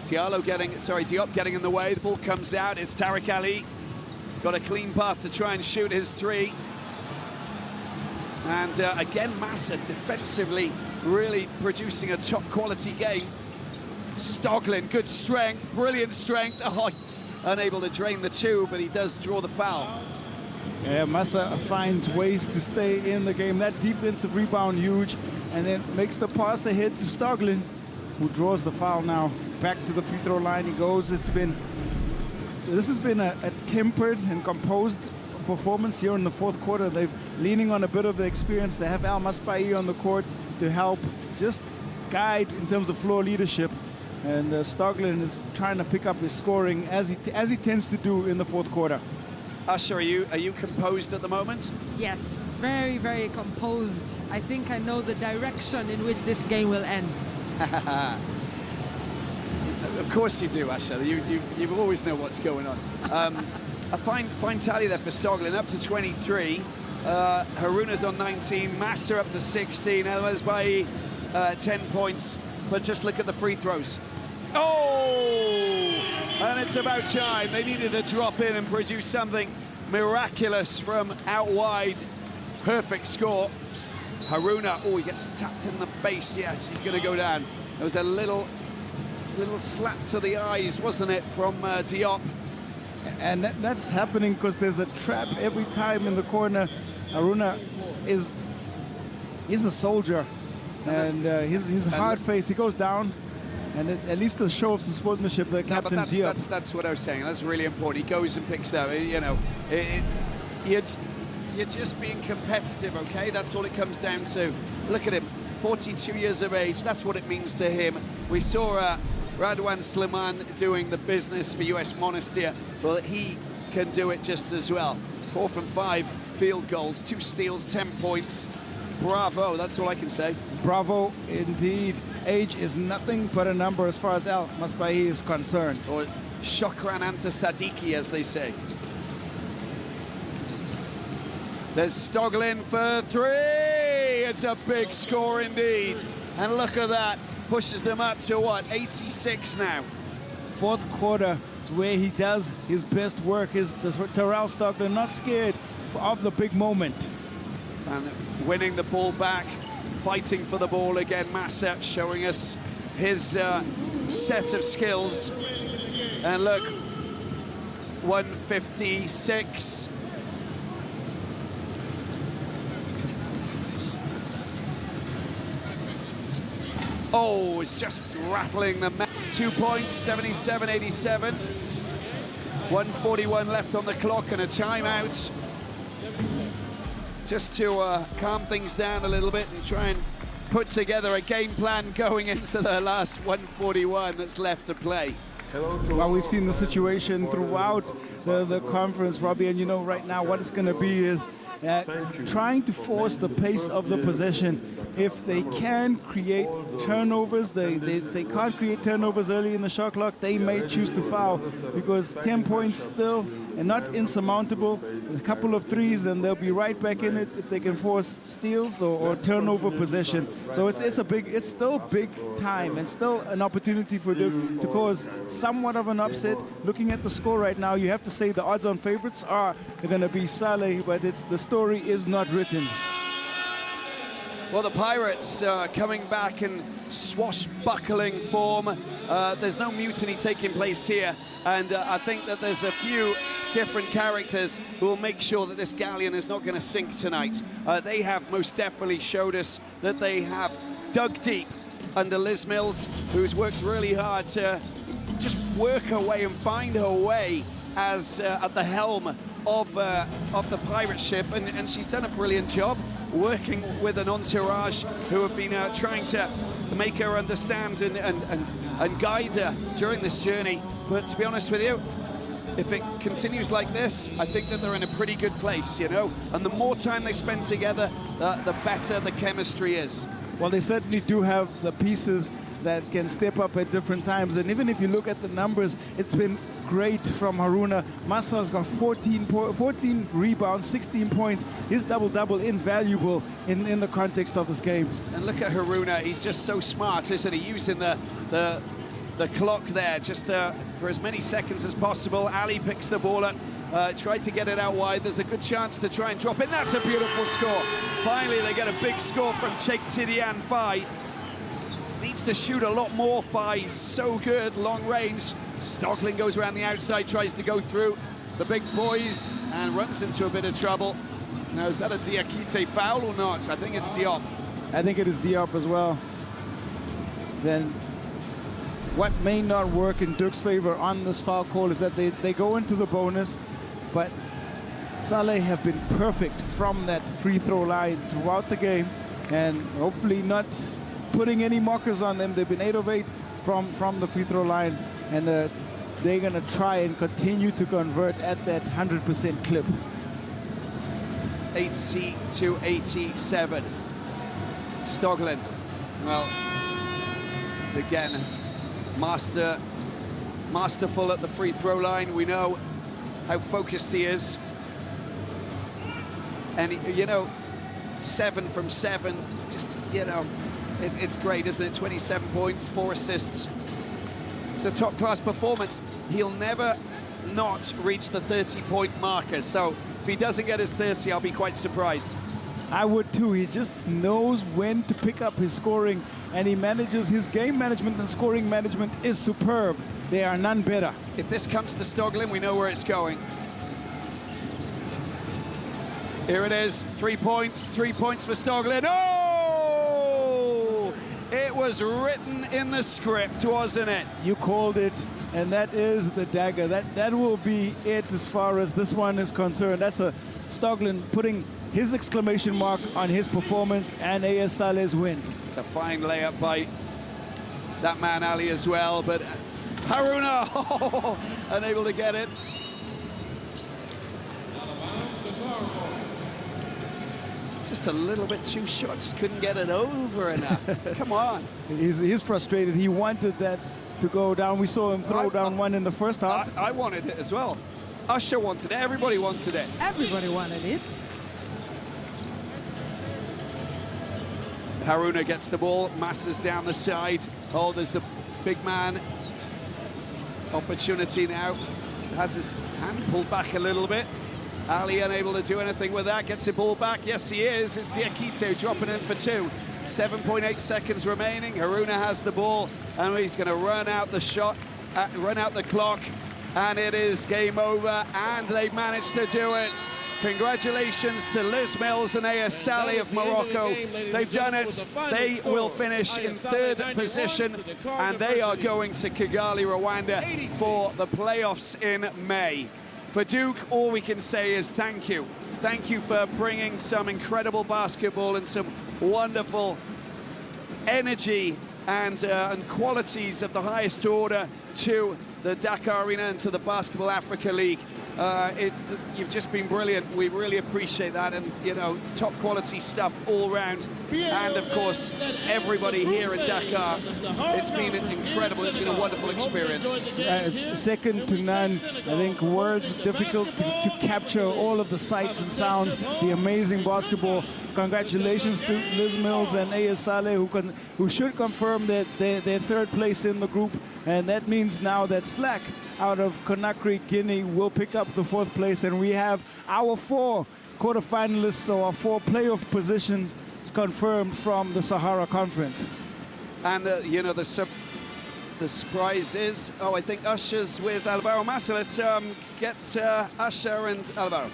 Diop getting in the way. The ball comes out. It's Tariq Ahly. He's got a clean path to try and shoot his 3. And again, Massa defensively really producing a top quality game. Stoglin, good strength, brilliant strength. Oh, unable to drain the 2, but he does draw the foul. Yeah, Massa finds ways to stay in the game. That defensive rebound huge, and then makes the pass ahead to Stoglin, who draws the foul now. Back to the free throw line he goes. This has been a tempered and composed performance here in the fourth quarter. They're leaning on a bit of the experience. They have Elmasbayi on the court to help just guide in terms of floor leadership. And Stoglin is trying to pick up his scoring as he tends to do in the fourth quarter. Usher, are you composed at the moment? Yes, very, very composed. I think I know the direction in which this game will end. Of course you do, Asher. You always know what's going on. A fine tally there for Stoglin, up to 23. Haruna's on 19, Massa up to 16, Elmas by 10 points. But just look at the free throws. Oh! And it's about time. They needed to drop in and produce something miraculous from out wide. Perfect score. Haruna, oh, he gets tapped in the face. Yes, he's going to go down. There was a little slap to the eyes, wasn't it, from Diop? And that's happening because there's a trap every time in the corner. Haruna he's a soldier, and he's hard-faced. He goes down, and at least the show of some sportsmanship that Captain Diop. That's what I was saying. That's really important. He goes and picks that. You know, you're just being competitive, okay? That's all it comes down to. Look at him, 42 years of age. That's what it means to him. We saw Radwan Sliman doing the business for US Monastir. Well, he can do it just as well. 4 from 5 field goals, 2 steals, 10 points. Bravo, that's all I can say. Bravo, indeed. Age is nothing but a number as far as Al Masbahi is concerned. Or Shokran Anta Sadiki, as they say. There's Stoglin for 3. It's a big score indeed. And look at that. Pushes them up to what, 86 now. Fourth quarter is where he does his best work. Terrell Stoglin not scared of the big moment. And winning the ball back, fighting for the ball again. Massa showing us his set of skills. And look, 156. Oh, it's just rattling the 2 points, 77-87. 1:41 left on the clock and a timeout. Just to calm things down a little bit and try and put together a game plan going into the last 1:41 that's left to play. Well, we've seen the situation throughout the conference, Robbie, and you know right now what it's going to be is trying to force the pace of the possession. If they can create turnovers, they can't create turnovers early in the shot clock, they may choose to foul because 10 points still and not insurmountable. A couple of threes and they'll be right back in it if they can force steals or turnover possession. So it's still big time and still an opportunity for Duke to cause somewhat of an upset. Looking at the score right now, you have to say the odds-on favorites are going to be Salé, but the story is not written. Well, the Pirates coming back in swashbuckling form. There's no mutiny taking place here, and I think that there's a few different characters who will make sure that this galleon is not going to sink tonight. They have most definitely showed us that they have dug deep under Liz Mills, who's worked really hard to just work her way and find her way as at the helm of the pirate ship, and she's done a brilliant job working with an entourage who have been trying to make her understand and guide her during this journey. But to be honest with you, if it continues like this, I think that they're in a pretty good place, you know, and the more time they spend together, the better the chemistry is. Well, they certainly do have the pieces that can step up at different times, and even if you look at the numbers, it's been great from Haruna. Massa's got 14 rebounds, 16 points. His double-double invaluable in the context of this game. And look at Haruna, he's just so smart, isn't he? Using the clock there just for as many seconds as possible. Ahly picks the ball up, tried to get it out wide. There's a good chance to try and drop it. That's a beautiful score. Finally, they get a big score from Cheikh Tidiane Faye. Needs to shoot a lot more. Faye's so good, long range. Stoglin goes around the outside, tries to go through the big boys and runs into a bit of trouble. Now, is that a Diakite foul or not? I think it's Diop. I think it is Diop as well. Then what may not work in Duke's favor on this foul call is that they go into the bonus, but Salé have been perfect from that free throw line throughout the game, and hopefully not putting any markers on them. They've been 8 of 8 from the free throw line, and they're going to try and continue to convert at that 100% clip. 80-87. Stoglin. Well, again, master masterful at the free throw line. We know how focused he is. And, you know, 7 from 7, just, you know, it's great, isn't it? 27 points, 4 assists. It's a top-class performance. He'll never not reach the 30-point marker. So if he doesn't get his 30, I'll be quite surprised. I would too. He just knows when to pick up his scoring, and he manages his game management and scoring management is superb. They are none better. If this comes to Stoglin, we know where it's going. Here it is, 3 points for Stoglin. Oh! It was written in the script, wasn't it? You called it, and that is the dagger. That will be it as far as this one is concerned. That's a Stoglin putting his exclamation mark on his performance and AS Salé's win. It's a fine layup by that man Ahly as well, but Haruna, oh, unable to get it. Just a little bit too short, just couldn't get it over enough. Come on. He's frustrated. He wanted that to go down. We saw him throw down one in the first half. I wanted it as well. Usher wanted it, everybody wanted it. Everybody wanted it. Haruna gets the ball, masses down the side. Oh, there's the big man. Opportunity now. Has his hand pulled back a little bit. Ahly unable to do anything with that. Gets the ball back. Yes, he is. It's Diakite dropping in for 2. 7.8 seconds remaining. Haruna has the ball, and he's going to run out the shot, run out the clock, and it is game over, and they've managed to do it. Congratulations to Liz Mills and AS Salé of Morocco. They've done it. They will finish in 3rd position, and they are going to Kigali, Rwanda for the playoffs in May. For Duke, all we can say is thank you. Thank you for bringing some incredible basketball and some wonderful energy and qualities of the highest order to the Dakar Arena and to the Basketball Africa League. You've just been brilliant. We really appreciate that, and you know, top quality stuff all round. And of course, everybody here in Dakar. It's been incredible. It's been a wonderful experience. Second to none. I think words difficult to capture all of the sights and sounds, the amazing basketball. Congratulations to Liz Mills and AS Salé, who should confirm that their 3rd place in the group, and that means now that Slack out of Conakry, Guinea will pick up the 4th place, and we have our 4 quarterfinalists, so our 4 playoff positions confirmed from the Sahara Conference. And you know, the surprise is, oh, I think Usher's with Alvaro Massa. Let's get Usher and Alvaro.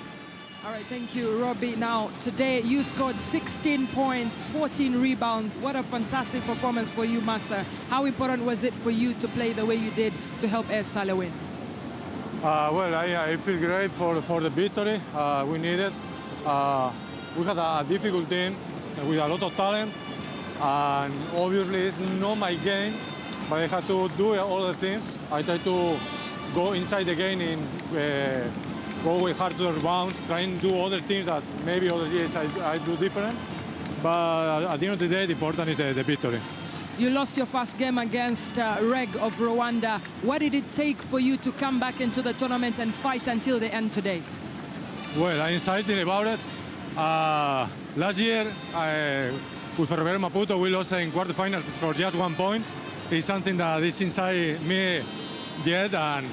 All right, thank you, Robbie. Now, today you scored 16 points, 14 rebounds. What a fantastic performance for you, Massa. How important was it for you to play the way you did to help AS Salé win? Well, I feel great for the victory. We needed. We had a difficult team with a lot of talent, and obviously it's not my game, but I had to do all the things. I tried to go inside the game and go way hard to the rebounds, trying to do other things that maybe other years I do different. But at the end of the day, the important is the victory. You lost your first game against Reg of Rwanda. What did it take for you to come back into the tournament and fight until the end today? Well, I'm excited about it. Last year, with Ferroviario Maputo, we lost in quarterfinals for just 1 point. It's something that is inside me yet, and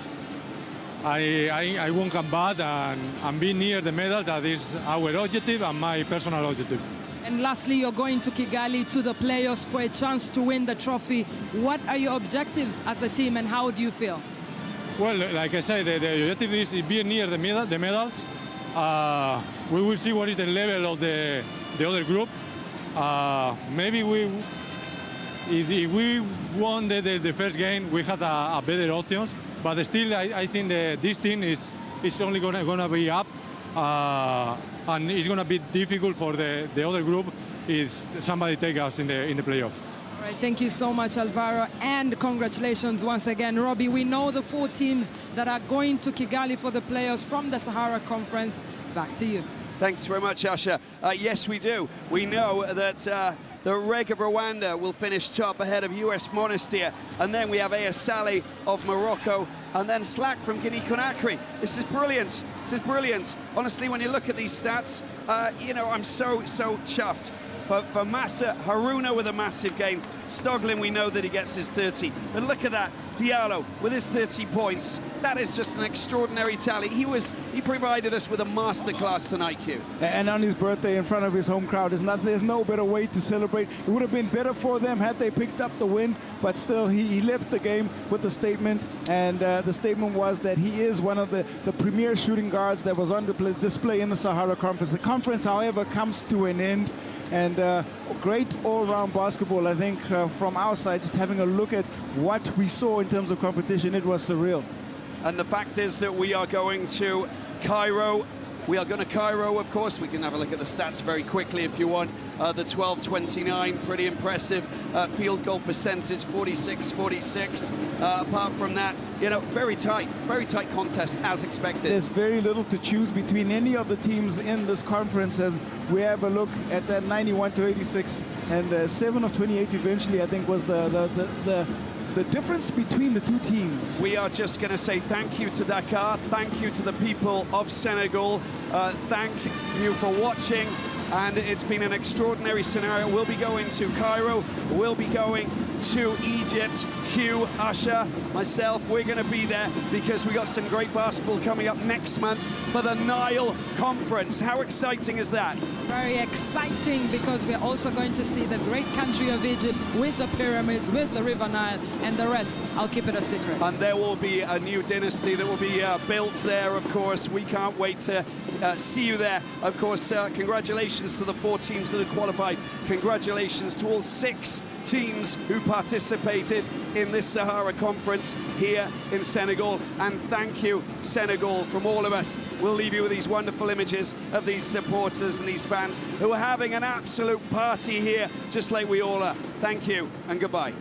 I won't come back and be near the medal. That is our objective and my personal objective. And lastly, you're going to Kigali to the playoffs for a chance to win the trophy. What are your objectives as a team, and how do you feel? Well, like I said, the objective is be near the medals. We will see what is the level of the other group. Maybe if we won the first game, we had a better options. But still, I think this team is only gonna be up, and it's gonna be difficult for the other group if somebody take us in the playoff. All right, thank you so much, Alvaro, and congratulations once again, Robbie. We know the 4 teams that are going to Kigali for the playoffs from the Sahara Conference. Back to you. Thanks very much, Usher. Yes, we do. We know that The Reg of Rwanda will finish top ahead of US Monastir. And then we have AS Salé of Morocco, and then Slack from Guinea-Conakry. This is brilliant. This is brilliant. Honestly, when you look at these stats, you know, I'm so chuffed. For Massa, Haruna with a massive game. Stoglin, we know that he gets his 30. But look at that, Diallo with his 30 points. That is just an extraordinary tally. He provided us with a masterclass tonight, Q. And on his birthday in front of his home crowd, there's no better way to celebrate. It would have been better for them had they picked up the win, but still he left the game with a statement, and the statement was that he is one of the premier shooting guards that was on display in the Sahara Conference. The conference, however, comes to an end, and great all-round basketball, I think, from our side. Just having a look at what we saw in terms of competition, it was surreal. And the fact is that we are going to Cairo. We are going to Cairo, of course. We can have a look at the stats very quickly if you want. The 12-29, pretty impressive. Field goal percentage, 46-46. Apart from that, you know, very tight contest as expected. There's very little to choose between any of the teams in this conference as we have a look at that 91-86, and 7 of 28 eventually, I think, was the difference between the two teams. We are just going to say thank you to Dakar, thank you to the people of Senegal, thank you for watching, and it's been an extraordinary scenario. We'll be going to Cairo, we'll be going to Egypt. Hugh, Usher, myself, we're going to be there because we got some great basketball coming up next month for the Nile Conference. How exciting is that? Very exciting, because we're also going to see the great country of Egypt with the pyramids, with the River Nile, and the rest, I'll keep it a secret. And there will be a new dynasty that will be built there, of course. We can't wait to see you there. Of course, congratulations to the 4 teams that have qualified. Congratulations to all 6 teams who participated in this Sahara Conference here in Senegal. And thank you, Senegal, from all of us. We'll leave you with these wonderful images of these supporters and these fans who are having an absolute party here, just like we all are. Thank you and goodbye.